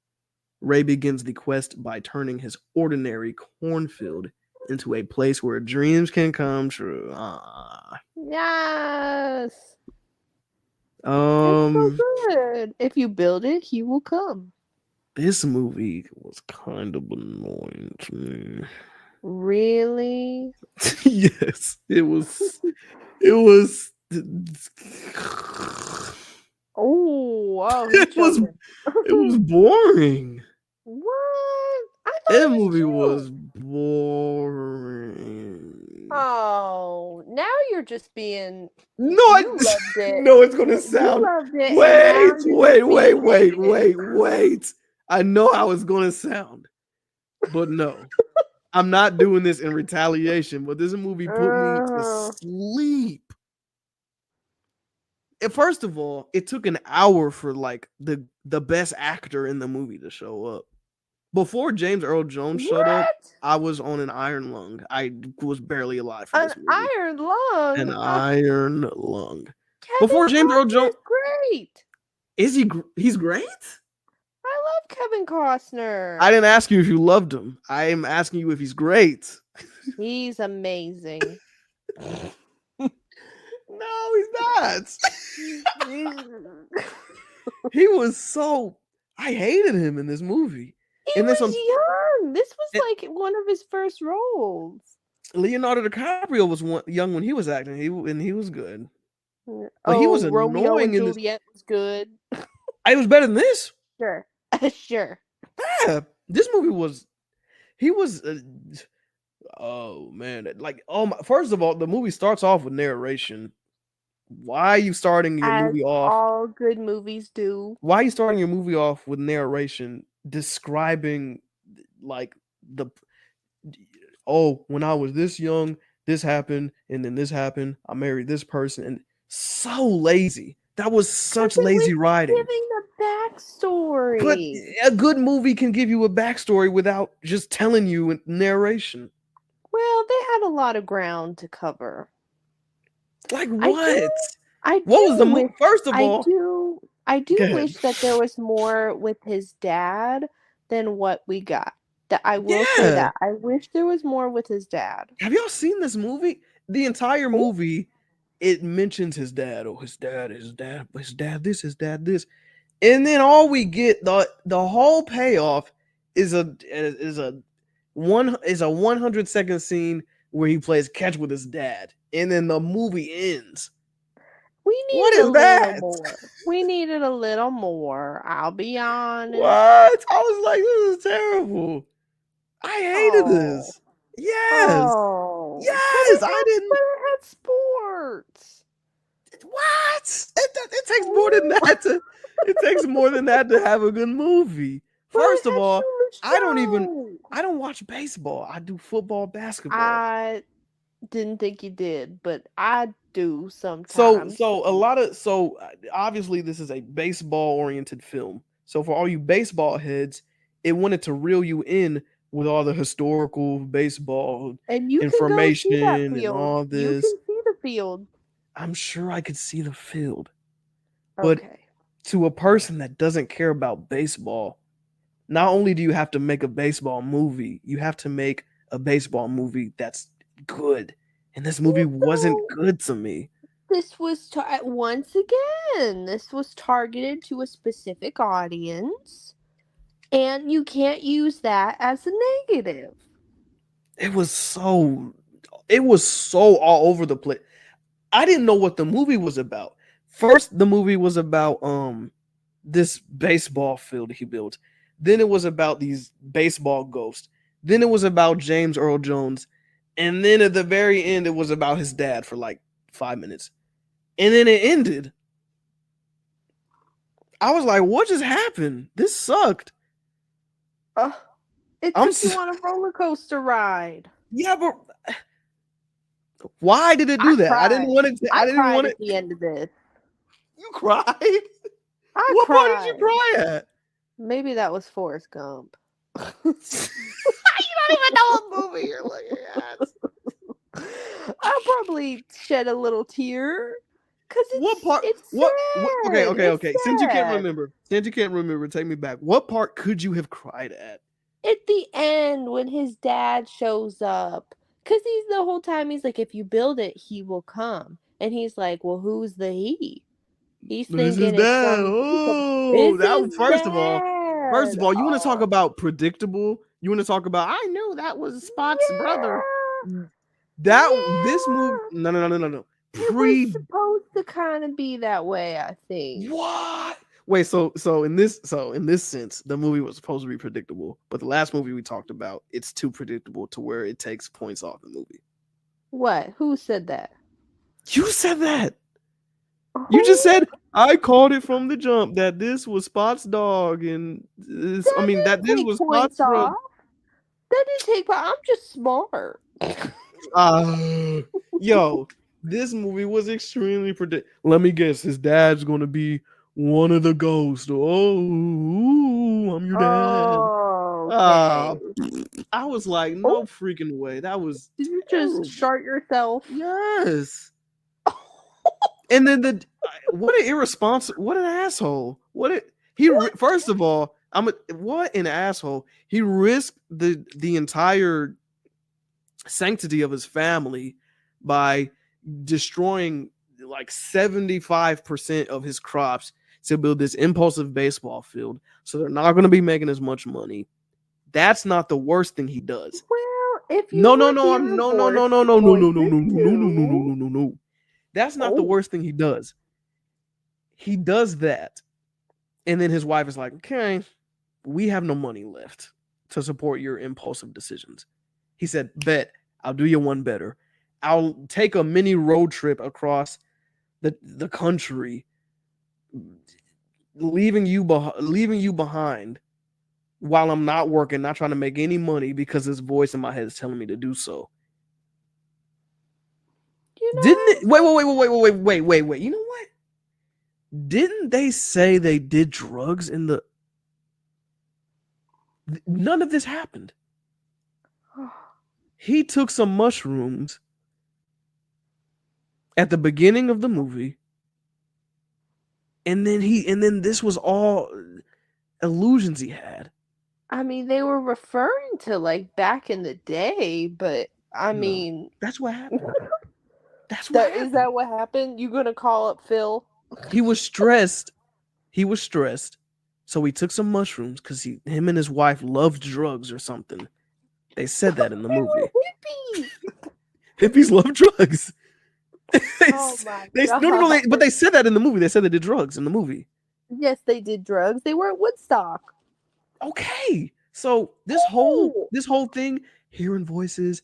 Ray begins the quest by turning his ordinary cornfield into a place where dreams can come true. yes. It's so Um, good. If you build it, he will come. this movie was kind of annoying to me. Really? Yes, it was. It was. Oh, wow, he's It was. jumping. It was boring. What? I thought That it was movie cute. was boring. Oh, now you're just being. No, You loved it. no, it's gonna You sound. loved it, and now Wait, you're wait, just wait, being wait, negative. wait, wait. I know how it's gonna sound, but no, I'm not doing this in retaliation. But this movie put me to Uh, sleep. First of all, it took an hour for like the best actor in the movie to show up. Before James Earl Jones showed up, what? I was on an iron lung. I was barely alive for An this movie. iron An lung? iron lung. Kevin Before James Earl Costner Jones, is great. is he? He's great. I love Kevin I Costner. didn't ask you if you loved him. I am asking you if he's great. He's amazing. No, he's not. He's- He was so. I hated him in this movie. He And then some. was young. This And was like one of his first roles. Leonardo DiCaprio was young when he was acting. He was good, but he was Oh, Romeo annoying and in this. Juliet was good. I was better than this. Sure. Sure. Yeah, this movie was. He was. Oh man, like first of all, the movie starts off with narration. Why are you starting your As movie off? all good movies do. Why are you starting your movie off with narration describing like the when I was this young, this happened, and then this happened. I married this person, and so lazy. That was Because such it lazy was writing. giving the But backstory. a good movie can give you a backstory without just telling you in narration. Well, they had a lot of ground to cover. Like I do what? I What do was the wish first of I all? do I Go do ahead. wish that there was more with his dad than what we got. That I will say Yeah. that. I wish there was more with his dad. Have y'all seen this movie? The entire Oh, movie, it mentions his dad. Oh, his dad, this. And then all we get, the whole payoff is a 100-second scene where he plays catch with his dad. And then the movie ends. we What needed a is little that? more. We needed a little more. I'll be honest. What? I was like, this is terrible. I hated Oh. this. Yes. Oh. Yes. I But didn't. it had sports. What? It takes more than Oh, that to. It takes more than that to have a good movie. but it First of had all, so much I don't even. show. I don't watch baseball. I do football, basketball. I didn't think you did, but I do So sometimes. so a lot of so obviously this is a baseball oriented film. So for all you baseball heads, it wanted to reel you in with all the historical baseball And you can go see that information and field. all You this. can see the field. I'm sure I could see the field, but Okay. to a person that doesn't care about baseball, not only do you have to make a baseball movie, you have to make a baseball movie that's good. And this movie wasn't So good to me. this was once again, this was targeted to a specific audience, and you can't use that as a negative. It was so all over the place. I didn't know what the movie was about. First, the movie was about this baseball field he built. Then it was about these baseball ghosts. Then it was about James Earl Jones. And then at the very end, it was about his dad for like 5 minutes. And then it ended. I was like, what just happened? This sucked. Ugh, it I'm took s- you on a roller coaster ride. yeah, but why did it I do that? I didn't cried. want it. I I didn't cried want at it. the end of this. You cried. I What part did you cried. cry at? Maybe that was Forrest Gump. You don't even know what movie you're looking at. I probably shed a little tear because What part? it's What? Okay, sad. okay, It's okay. sad. Since you can't remember, take me back. What part could you have cried at? At the end, when his dad shows up, because he's the whole time he's like, if you build it, he will come. And he's like, well, who's the he? He's This is thinking it's that. some. Oh, It's that his was first of all. First dad. of all, you want to talk Oh, about predictable? You want to talk about? I knew that was Spot's brother. yeah. That this movie? Yeah. No, no, no, no, no, no. It was Pre supposed to kind of be that way, I think. what? Wait, so in this sense, the movie was supposed to be predictable, but the last movie we talked about, it's too predictable to where it takes points off the movie. What? Who said that? You said that. You just Who? said I called it from the jump that this was Spot's dog, and That that didn't this take was Spot's points brother. off. That didn't take. I'm just smart. Uh, yo, this movie was extremely predict. Let me guess, his dad's gonna be one of the ghosts. Oh, I'm your dad. Ah, Okay. I was like, no Oh, freaking way. That was did you just terrible. shart yourself? Yes. And then what an irresponsible, what an asshole. What? First of all, what an asshole. He risked the entire sanctity of his family by destroying like 75% of his crops to build this impulsive baseball field. So they're not going to be making as much money. That's not the worst thing he does. Well, if you No, no, were no, I'm hearing no, no, no, no, no, no, no, no, voices no, no, no, no, no, too. no, no, no. That's not the Oh, worst thing he does. He does that, and then his wife is like, "Okay, we have no money left to support your impulsive decisions." He said, "Bet I'll do you one better. I'll take a mini road trip across the country, leaving you behind while I'm not working, not trying to make any money because this voice in my head is telling me to do so." you Didn't know, it? Wait. You know what? Didn't they say they did drugs in the? None of this happened. He took some mushrooms at the beginning of the movie, and then this was all illusions he had. I mean, they were referring to like back in the day, but I No, mean, that's what happened. That's what that is happened. that what happened? You gonna call up Phil? He was stressed. He was stressed, so he took some mushrooms because him and his wife loved drugs or something. They said that in the They movie. were hippies. Hippies love drugs. Oh my No, no, no. god. But they said that in the movie. They said they did drugs in the movie. Yes, they did drugs. They were at Woodstock. Okay, so Oh, this whole thing, hearing voices,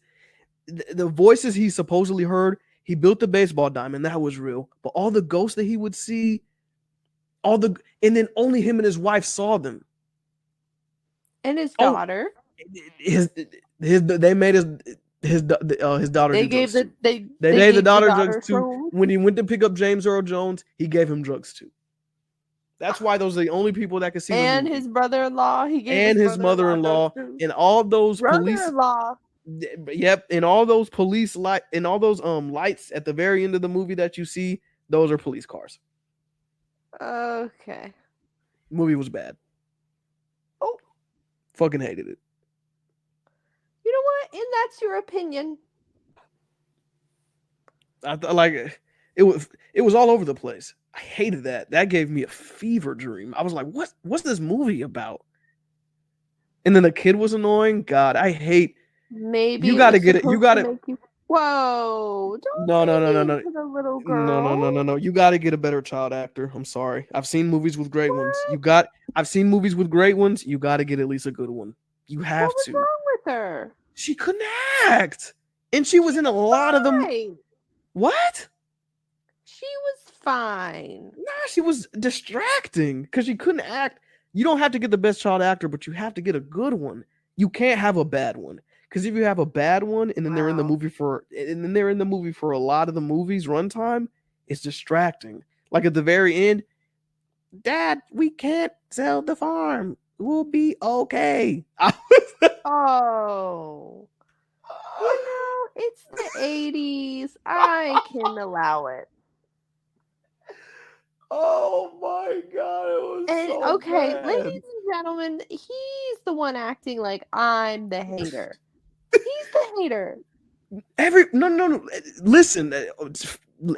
the voices he supposedly heard, he built the baseball diamond. That was real. But all the ghosts that he would see, and then only him and his wife saw them. and his Oh, daughter. his they made his daughter They do gave drugs the too. they They they gave the gave the daughter drugs daughter too. shrooms. When he went to pick up James Earl Jones, he gave him drugs too. That's why those are the only people that could see the And movie. his brother-in-law. He gave his And his brother-in-law drugs mother-in-law too. and all those police. Brother-in-law. Yep, and all those police light and all those lights at the very end of the movie that you see, those are police cars. Okay. Movie was bad. Oh, Fucking hated it. you know what? And that's your opinion. Like it was all over the place. I hated that. That gave me a fever dream. I was like, what's this movie about? And then the kid was annoying. God, I hate. Maybe You it got to was get it. You supposed got to to. make you. Whoa! Don't No, no, be no, no, mean no. to the little No, no, no, no, girl. no. You got to get a better child actor. I'm sorry. I've seen movies with great ones. What? I've seen movies with great ones. You got to get at least a good one. You What have was to. wrong with her? She couldn't act. And she was She in a was lot of them. fine. What? She was fine. Nah, she was distracting because she couldn't act. You don't have to get the best child actor, but you have to get a good one. You can't have a bad one. Because if you have a bad one and then Wow. they're in the movie for a lot of the movie's runtime, it's distracting. Like at the very end, Dad, we can't sell the farm. We'll be okay. Oh. You know, it's the 80s. I can allow it. Oh my god, it was And so okay, bad. ladies and gentlemen, he's the one acting like I'm the hater. He's the hater. No. Listen,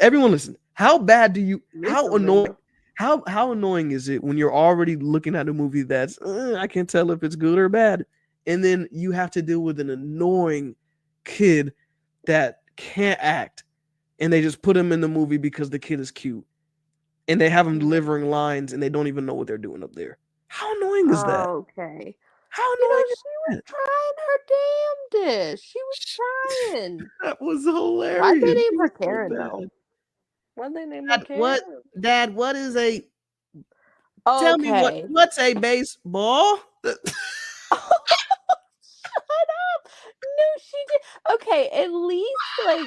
everyone, listen. How bad do you? How Listen, annoying? Linda. How annoying is it when you're already looking at a movie that's I can't tell if it's good or bad, and then you have to deal with an annoying kid that can't act, and they just put him in the movie because the kid is cute, and they have him delivering lines, and they don't even know what they're doing up there. How annoying is that? Okay. How You annoying know, is she was that? trying her damnedest. She was trying. That was Why'd they hilarious. name It her was so Karen, though? bad. Why'd they name her Dad, what? Karen? Dad, what is a? Tell me Okay. what's a baseball? Shut up. No, she did. Okay, at least, like,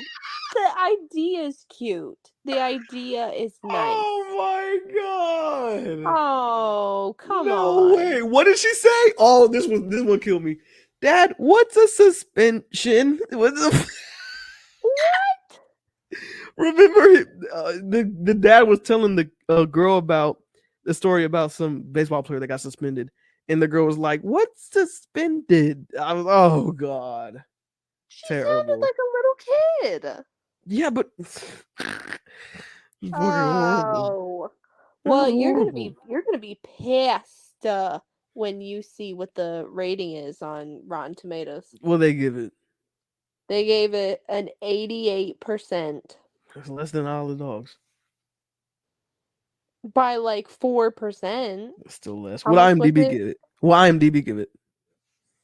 the idea is cute. The idea is nice. Oh my god! Oh, come No on. way! What did she say? Oh, this one killed me. Dad, what's a suspension? What's a What? remember the dad was telling the girl about the story about some baseball player that got suspended, and the girl was like, "What's suspended?" I was, oh god, She sounded terrible. like a little kid. Yeah, but it's fucking horrible. Oh. It was Well, horrible. you're gonna be pissed. when you see what the rating is on Rotten Tomatoes. Well, they give it. They gave it an 88% It's less than Isle of Dogs. by like 4%. It's still less. How What much was IMDb it? give it? What IMDb give it?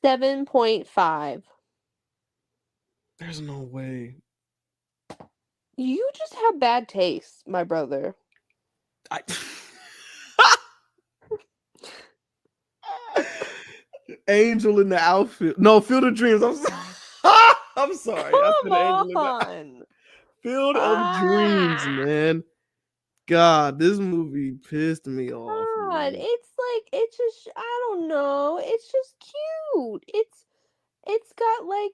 7.5. There's no way. You just have bad taste, my brother. I... Angel in the outfield. No, Field of Dreams. I'm sorry. I'm sorry. I Come said Angel in the on. Field of Dreams, Ah, man. God, this movie pissed me off, God. man. It's like it's just I don't know. It's just cute. It's got like,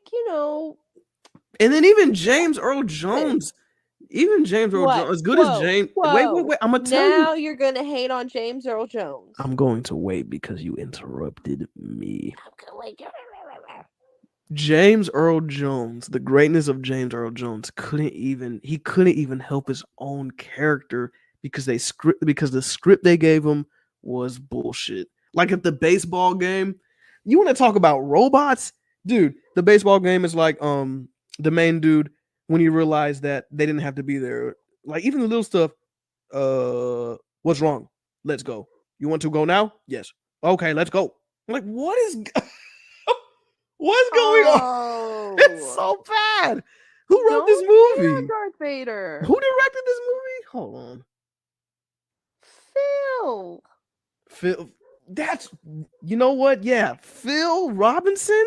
And then even James Earl Jones, even James Earl what? Jones, as good as Whoa, James. Wait, wait, whoa. wait. I'm gonna tell you. Now you're gonna hate on James Earl Jones. I'm going to wait because you interrupted me. I'm gonna wait. James Earl Jones, the greatness of James Earl Jones couldn't even help his own character because the script they gave him was bullshit. Like at the baseball game, you want to talk about robots? Dude, the baseball game is like the main dude when he realized that they didn't have to be there. Like even the little stuff, what's wrong? Let's go. You want to go now? Yes. Okay, let's go. I'm like, what is what's going on? It's Oh, so bad. Who wrote this don't hate on movie? Darth Vader. Who directed this movie? Hold on. Phil. Phil. That's, you know what? Yeah, Phil Robinson.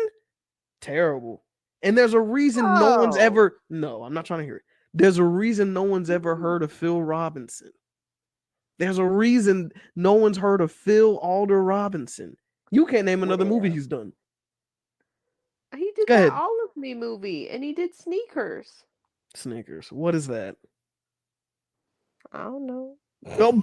Terrible. And there's a reason no one's Oh. ever. No, I'm not trying to hear it. There's a reason no one's ever heard of Phil Robinson. There's a reason no one's heard of Phil Alder Robinson. You can't name another movie Well, he's done. he did Go that ahead. Olive Me movie, and he did Sneakers. Snickers. What is that? I don't know. Oh,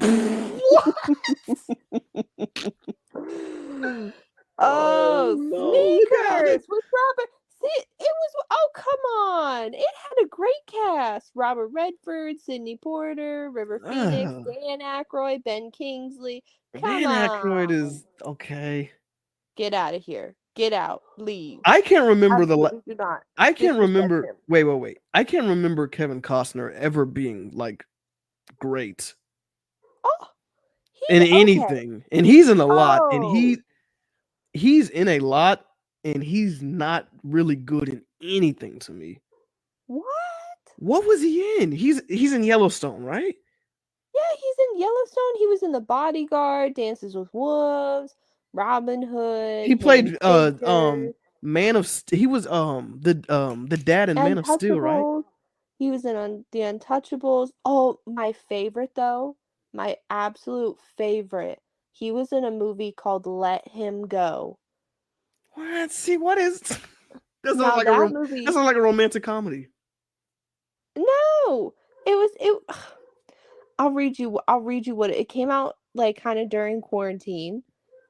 oh Oh, no! Look at how they. Sneakers with Robert. See, it was. Oh, come on! It had a great cast: Robert Redford, Sidney Porter, River Phoenix, Uh, Dan Aykroyd, Ben Kingsley. Come Dan Aykroyd on, is okay. get out of here! Get out! Leave! I can't remember Absolutely do not I can't disrespect remember. him. Wait, wait, wait. I can't remember Kevin Costner ever being like great Oh, in he's okay. anything, and he's in a lot, and Oh, he's in a lot, and he's not really good in anything to me. what? What was he in? He's in Yellowstone, right? Yeah, he's in Yellowstone. He was in The Bodyguard, Dances with Wolves, Robin Hood, He Hidden played Figures, He was the dad in Man of Steel, right? Untouchables. He was in The Untouchables. Oh, my favorite though, my absolute favorite. He was in a movie called Let Him Go. What? See, what is that sounds Now like that that movie, sounds like a romantic comedy. no, it. I'll read you what it came out like kind of during quarantine.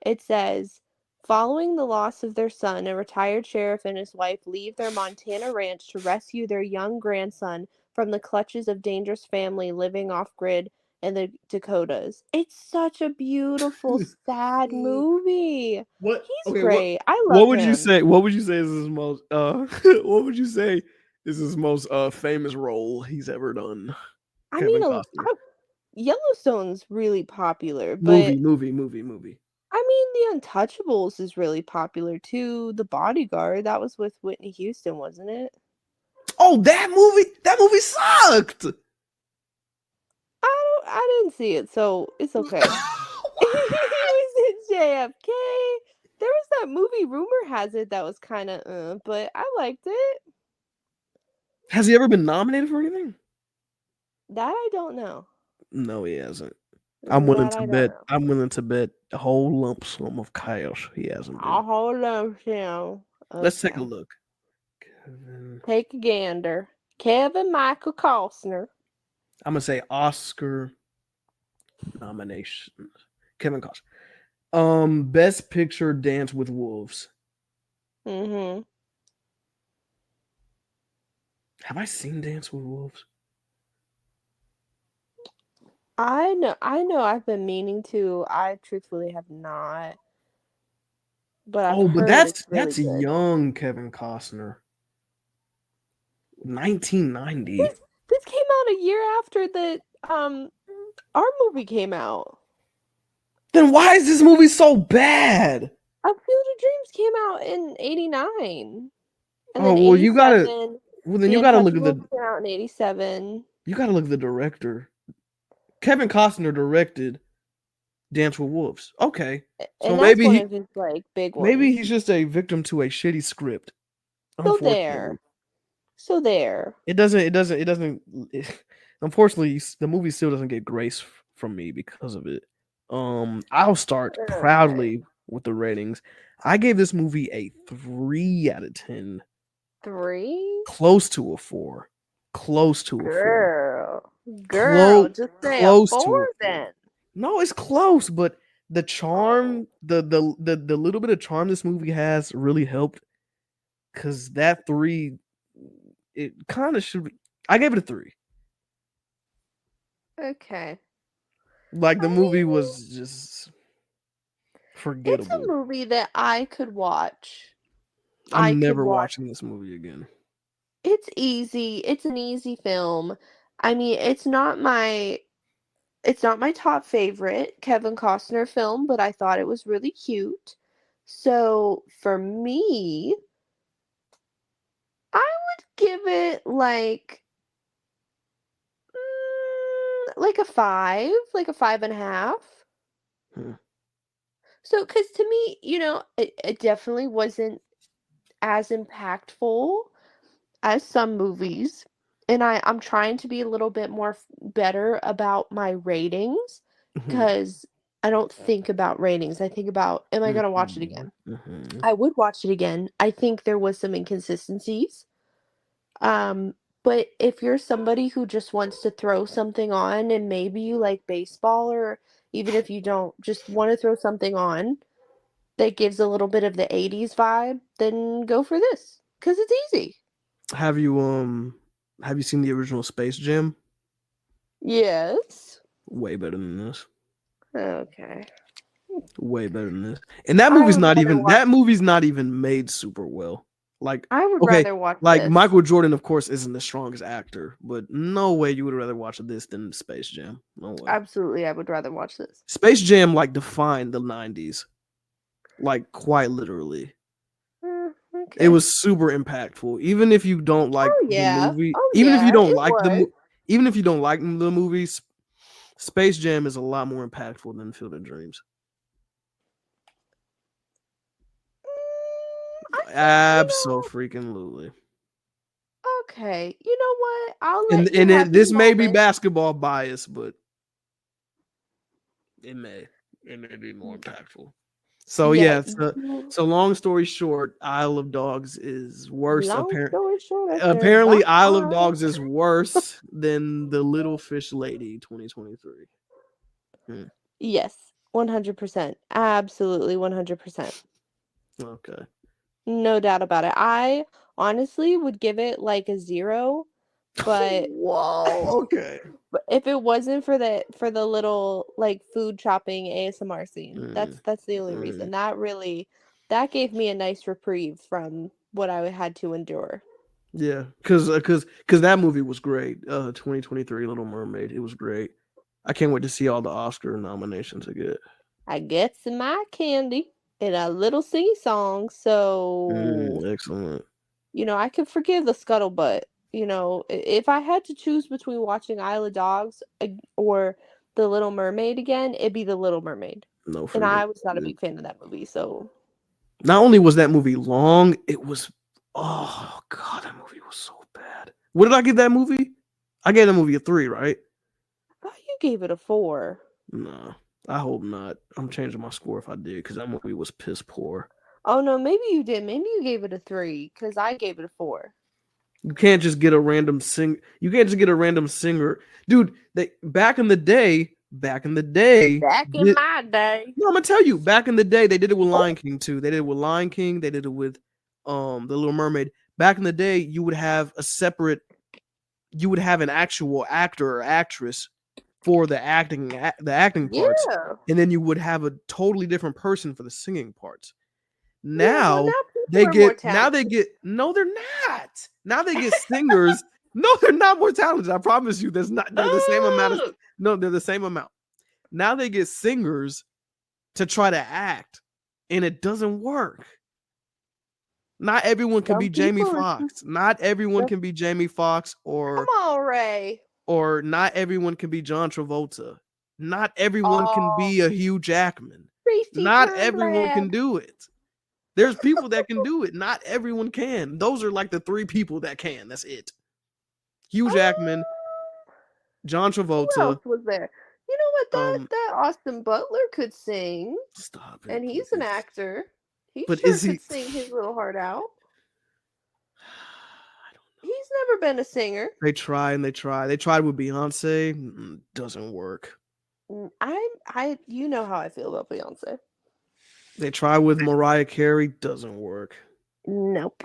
It says, following the loss of their son, a retired sheriff and his wife leave their Montana ranch to rescue their young grandson from the clutches of dangerous family living off grid in the Dakotas. It's such a beautiful, sad movie. What? He's Okay, great. I what love would you him. say? What would you say is his most what would you say is his most famous role he's ever done? I Kevin mean, Costner. Yellowstone's really popular, Movie, but movie, movie, movie. I mean, The Untouchables is really popular too. The Bodyguard, that was with Whitney Houston, wasn't it? Oh, that movie sucked. I didn't see it, so it's okay. He was in JFK. There was that movie, rumor has it, that was kind of, but I liked it. Has he ever been nominated for anything? That I don't know. No, he hasn't. I'm willing That to I don't bet. know. I'm willing to bet a whole lump sum of cash he hasn't I'll been. hold on to. Let's take a Okay. look. Kevin, Take a gander. Kevin Michael Costner. I'm gonna say Oscar nominations. Kevin Costner. Best Picture, Dance with Wolves. Mm-hmm. Have I seen Dance with Wolves? I know I've been meaning to. I truthfully have not. but I've Oh, but heard it's really that's good. young Kevin Costner. 1990. This came out a year after the our movie came out. Then why is this movie so bad? A Field of Dreams came out in '89, and Oh then well, you gotta. '87. Well, then The you gotta look at Untouchables the. came out in '87. You gotta look at the director. Kevin Costner directed Dance with Wolves. Okay, so And that's one of his like big maybe ones. he's just a victim to a shitty script. So Unfortunately, there. So there. it doesn't. Unfortunately, the movie still doesn't get grace from me because of it. I'll start Okay. proudly with the ratings. I gave this movie a 3 out of 10, 3? close to a 4, close to a 4, Girl. Girl, close just say a close 4 to a 4. then. No, it's close, but the Oh. charm, the little bit of charm this movie has really helped. Cause that 3, it kind of should be. I gave it a 3. Okay. Like the I movie mean, was just it's a forgettable. movie that I could watch. I I'm could never watch. watching this movie again. It's easy. It's an easy film. I mean, it's not my top favorite Kevin Costner film, but I thought it was really cute. So, for me, I would give it like a 5, like a 5.5. Hmm. So, because to me, it definitely wasn't as impactful as some movies. And I'm trying to be a little bit more better about my ratings Mhm, because I don't think about ratings. I think about, am I going to watch it mhm, again? mhm. I would watch it again. I think there was some inconsistencies. Um, but if you're somebody who just wants to throw something on and maybe you like baseball, or even if you don't just want to throw something on that gives a little bit of the 80s vibe, then go for this because it's easy. Have you have you seen the original Space Jam? Yes. Way better than this. Okay. Way better than this. And that I movie's would not rather even watch that movie's not even made super well. Like, I would okay, rather watch like this. Michael Jordan, of course, isn't the strongest actor, but no way you would rather watch this than Space Jam. No way. Absolutely, I would rather watch this. Space Jam like defined the 90s, like quite literally. It Okay. was super impactful. Even if you don't like Oh the yeah. movie, Oh yeah, it was. even if you don't like the movies, Space Jam is a lot more impactful than Field of Dreams. I think, Absolutely. okay. You know what? I'll And let you have your this may be moment. basketball bias, but it may it may be more impactful. So Yeah, yeah, so long story short, Isle of Dogs is worse. long story short, after Apparently, about Isle of 5. Dogs is worse than the Little Fish Lady 2023. Hmm. Yes, 100%. Absolutely 100%. Okay. No doubt about it. I honestly would give it like a 0, but Whoa. Okay. but if it wasn't for the little like food chopping ASMR scene, Mm, that's the only mm. reason. That gave me a nice reprieve from what I had to endure. Yeah, because that movie was great. 2023 Little Mermaid. It was great. I can't wait to see all the Oscar nominations again. I get some eye candy and a little sing song, so Excellent. I could forgive the scuttlebutt. If I had to choose between watching Isle of Dogs or The Little Mermaid again, it'd be The Little Mermaid. No, And for me. I was not a big fan of that movie, so Not only was that movie long, it was, oh god, that movie was so bad. What did I give that movie? I gave that movie a 3, right? I thought you gave it a 4. Nah, I hope not. I'm changing my score if I did because that movie was piss poor. Oh no, maybe you did. Maybe you gave it a 3 because I gave it a 4. You can't just get a random sing. You can't just get a random singer, dude. They back in the day. Back in my day. No, I'm gonna tell you. Back in the day, they did it with Lion King too. They did it with Lion King. They did it with the Little Mermaid. Back in the day, you would have a separate. You would have an actual actor or actress for the acting parts, Yeah. and then you would have a totally different person for the singing parts. Yeah, well, Now now people are more talented. no, they're not. Now they get singers. No, they're not more talented. I promise you, there's not. They're the same amount of. Oh, No, they're the same amount. Now they get singers to try to act, and it doesn't work. Not everyone can some be Jamie people are just. Foxx. Not everyone can be Jamie Foxx, Come on, Ray. or not everyone can be John Travolta. Not everyone can Oh, be a Hugh Jackman. Tracy Not everyone can Turnblad. do it. There's people that can do it. Not everyone can. Those are like the three people that can. That's it. Hugh Jackman, Oh, John who Travolta. else was there? You know what? That Um, that Austin Butler could sing, Stop it, and he's an please. actor. He But sure is could he? sing his little heart out. I don't know. He's never been a singer. They try and they try. They tried with Beyonce. Doesn't work. You know how I feel about Beyonce. They try with Mariah Carey. Doesn't work. Nope.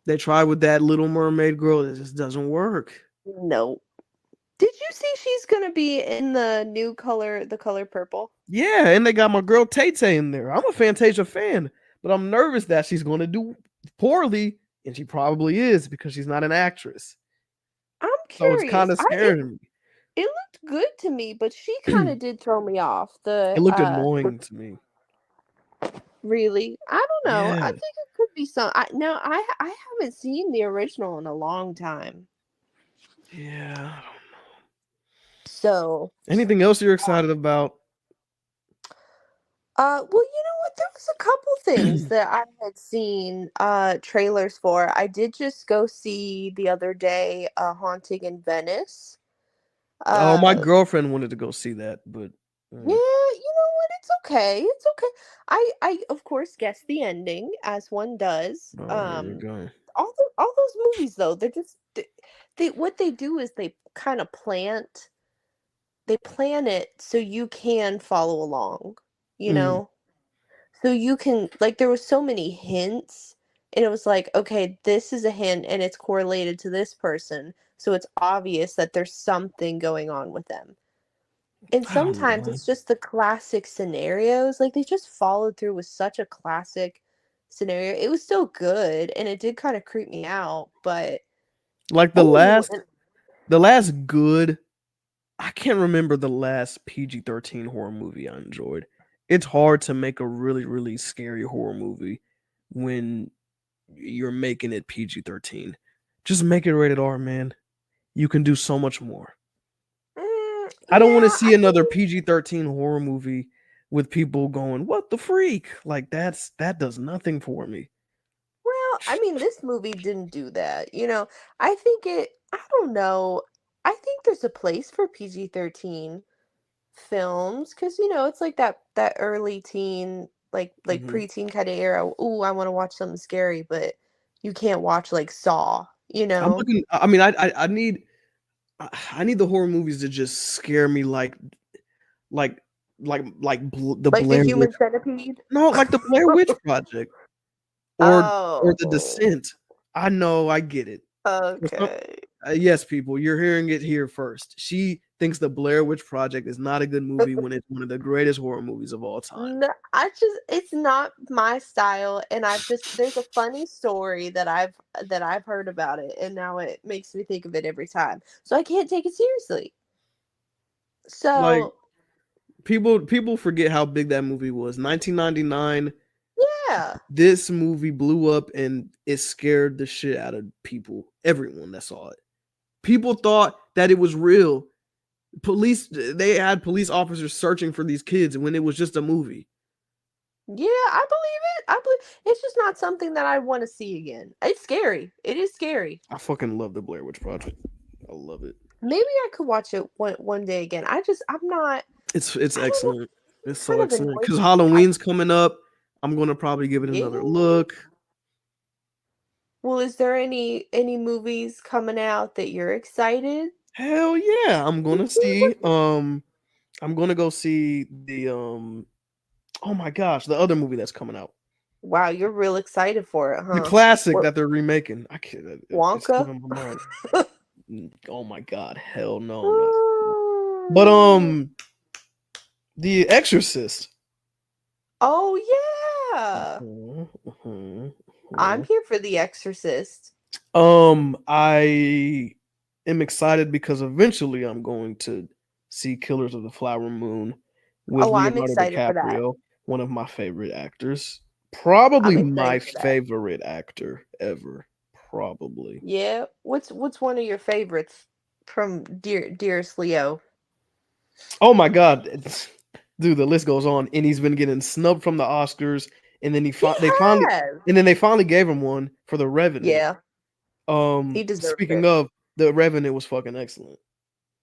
They try with that Little Mermaid girl. It just doesn't work. Nope. Did you see she's gonna be in the new color, the color purple? Yeah, and they got my girl Tay Tay in there. I'm a Fantasia fan, but I'm nervous that she's going to do poorly, and she probably is because she's not an actress. I'm So it's kind curious. of I it, scaring it looked good to me, but she kind me. of did throw me off. It looked annoying to me. Really, I don't know. I Yeah, think it could be some. I haven't seen the original in a long time. yeah. So, Anything else you're excited about? well, you know what? There was a couple things that I had seen trailers for. I did just go see the other day, Haunting in Venice. Oh, my Uh, girlfriend wanted to go see that, but yeah, you know what? It's okay. It's okay. I of course guessed the ending as one does. oh, here we go. All those movies though, they're just they what they do is they kind of they plan it so you can follow along, you Mm, know? So you can like there was so many hints and it was like, okay, this is a hint and it's correlated to this person. So it's obvious that there's something going on with them. And I don't sometimes know. it's just the classic scenarios. Like they just followed through with such a classic scenario. It was still good and it did kind of creep me out, but Like oh, and the last good. I can't remember the last PG-13 horror movie I enjoyed. It's hard to make a really, really scary horror movie when you're making it PG-13. Just make it rated R, man. You can do so much more. I don't want to yeah, see another PG-13 horror movie with people going, "What the freak?" Like that does nothing for me. well, I mean, this movie didn't do that. I think I don't know. I think there's a place for PG-13 films because it's like that early teen, like Mhm. preteen kind of era. Ooh, I want to watch something scary, but you can't watch like Saw, you I'm know? looking. I mean, I need the horror movies to just scare me, like the Like the Blair Witch. Human Centipede. No, like the Blair Witch Project or The Oh, Descent. I know, I get it. For some okay. yes, people, you're hearing it here first. She thinks the Blair Witch Project is not a good movie when it's one of the greatest horror movies of all time. No, it's not my style, and there's a funny story that I've heard about it, and now it makes me think of it every time. So I can't take it seriously. Like So people forget how big that movie was. 1999, yeah, this movie blew up and it scared the shit out of people, everyone that saw it. People thought that it was real. They had police officers searching for these kids when it was just a movie. yeah, I believe it. I believe it's just not something that I want to see again. It's scary. It is scary. I fucking love the Blair Witch Project. I love it. Maybe I could watch it one day again. I'm not. It's I don't know. excellent. It's Kind so of excellent annoys because me. Halloween's coming up. I'm gonna probably give it another Yeah. look. Well, is there any movies coming out that you're excited Hell yeah, I'm to gonna see? see. I'm gonna go see the Oh my gosh, the other movie that's coming out, Wow, you're real excited for it, the huh? classic What, that they're remaking. I can't. It's Wonka? slipping my mind. Oh my god, hell no, I'm not. But Oh, The Exorcist. oh, yeah. mhm, I'm mhm. here for The Exorcist. I am excited because eventually I'm going to see Killers of the Flower Moon with Oh, I'm Leonardo excited for that. DiCaprio, one of my favorite actors. Probably I'm my excited for that. favorite actor ever. Probably. Yeah. What's one of your favorites from Dearest Leo? Oh my god. Dude, the list goes on and he's been getting snubbed from the Oscars and then He they finally has. they finally gave him one for The Revenant. Yeah, he deserved Speaking it. of, The Revenant was fucking excellent.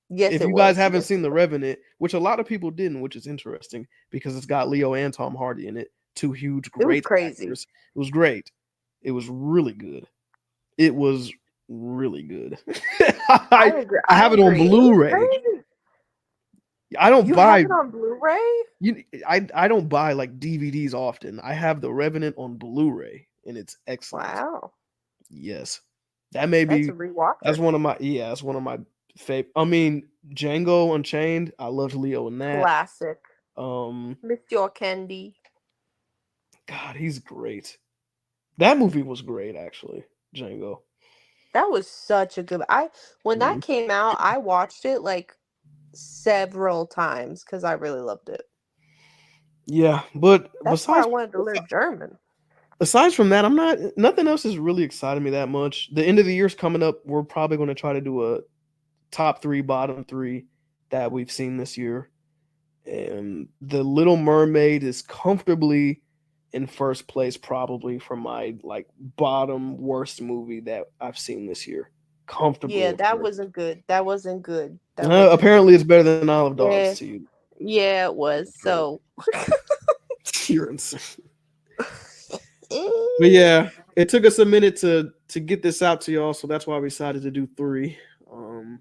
Yes, If it you guys was. haven't Yes, seen it The was. Revenant, which a lot of people didn't, which is interesting because it's got Leo and Tom Hardy in it, two huge It was great crazy. actors. It was great. It was really good. It was really good. I I agree. I I have it on agree. It was Blu-ray. crazy. I don't You have buy it on Blu-ray? I don't buy like DVDs often. I have The Revenant on Blu-ray and it's excellent. Wow, Yes. That may that's a be rewatcher. that's one of my favorite. I mean, Django Unchained, I loved Leo in that. Classic. Um Mr. Candy. God, he's great. That movie was great actually, Django. That was such a good. I When that Mhm. came out, I watched it like several times because I really loved it. Yeah, but That's why I wanted to learn German. aside from that, I'm not nothing else is really exciting me that much. The end of the year's coming up. We're probably going to try to do a top 3, bottom 3 that we've seen this year. And The Little Mermaid is comfortably in first place probably for my like bottom worst movie that I've seen this year. Comfortably Yeah, at that first. wasn't good. That wasn't good. That wasn't good. Apparently it's better than Isle of Dogs Yeah, to you. yeah, it was. So, You're insane. But mm, yeah, it took us a minute to get this out to y'all, so that's why we decided to do 3. Um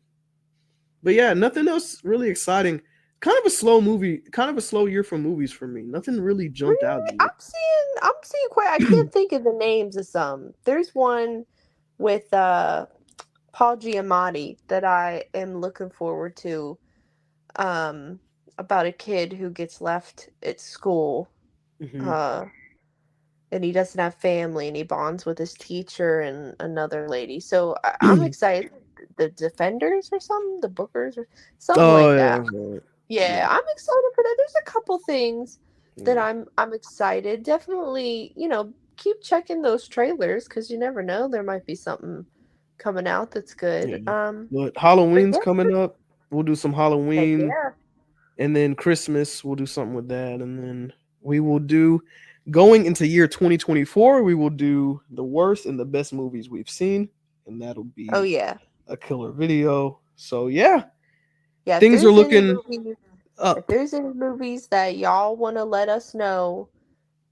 but yeah, nothing else really exciting. Kind of a slow movie, kind of a slow year for movies for me. Nothing really jumped out really, at me. I'm seeing quite. I can't think of the names of some. There's one with Paul Giamatti that I am looking forward to. Um, about a kid who gets left at school. Hmm. Uh, and he doesn't have family, and he bonds with his teacher and another lady. So I'm excited. The Defenders or something, the Bookers or something Oh like yeah, that. that's right. Yeah, Yeah, I'm excited for that. There's a couple things that yeah, I'm excited. Definitely, keep checking those trailers because you never know, there might be something coming out that's good. yeah. But But Halloween's yeah, coming up. We'll do some heck Halloween, yeah. and then Christmas. We'll do something with that, and then we will do going into year 2024. We will do the worst and the best movies we've seen, and that'll Oh be yeah. a killer video. So yeah, Yeah, things are looking if up. there's any movies that y'all want to let us know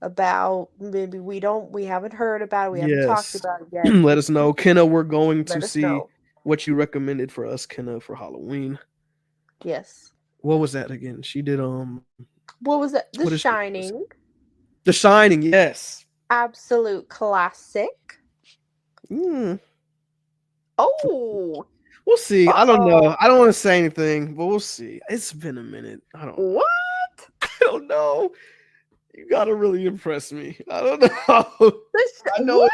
about, maybe we haven't heard about it, we haven't talked Yes. about it yet, Let us just know. Kenna, we're going to let us see know. what you recommended for us, Kenna, for Halloween. Yes. What was that again? She did What was it? what The did she give us? Shining. The Shining, yes. Absolute classic. Mm, Oh, we'll see. I don't know. uh-oh. I don't want to say anything, but we'll see. It's been a minute. I don't know. What? I don't know. You gotta really impress me. I don't know. What?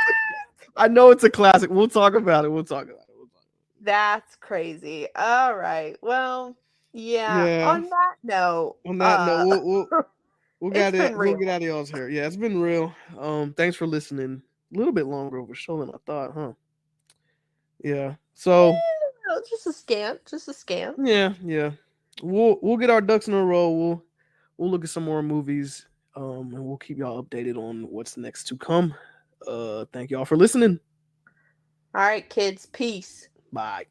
I know it's a classic. We'll talk about it. We'll talk about it. We'll talk That's crazy. All right. Well, yeah, Yeah. on that note, On that note, we'll it's get been it. We'll get real. out of y'all's hair. Yeah, it's been real. Thanks for listening. A little bit longer of a show than I thought, huh? Yeah. So Just a scant, just a scant. yeah, yeah. We'll get our ducks in a row. We'll look at some more movies. And we'll keep y'all updated on what's next to come. Thank y'all for listening. All right, kids, peace. Bye.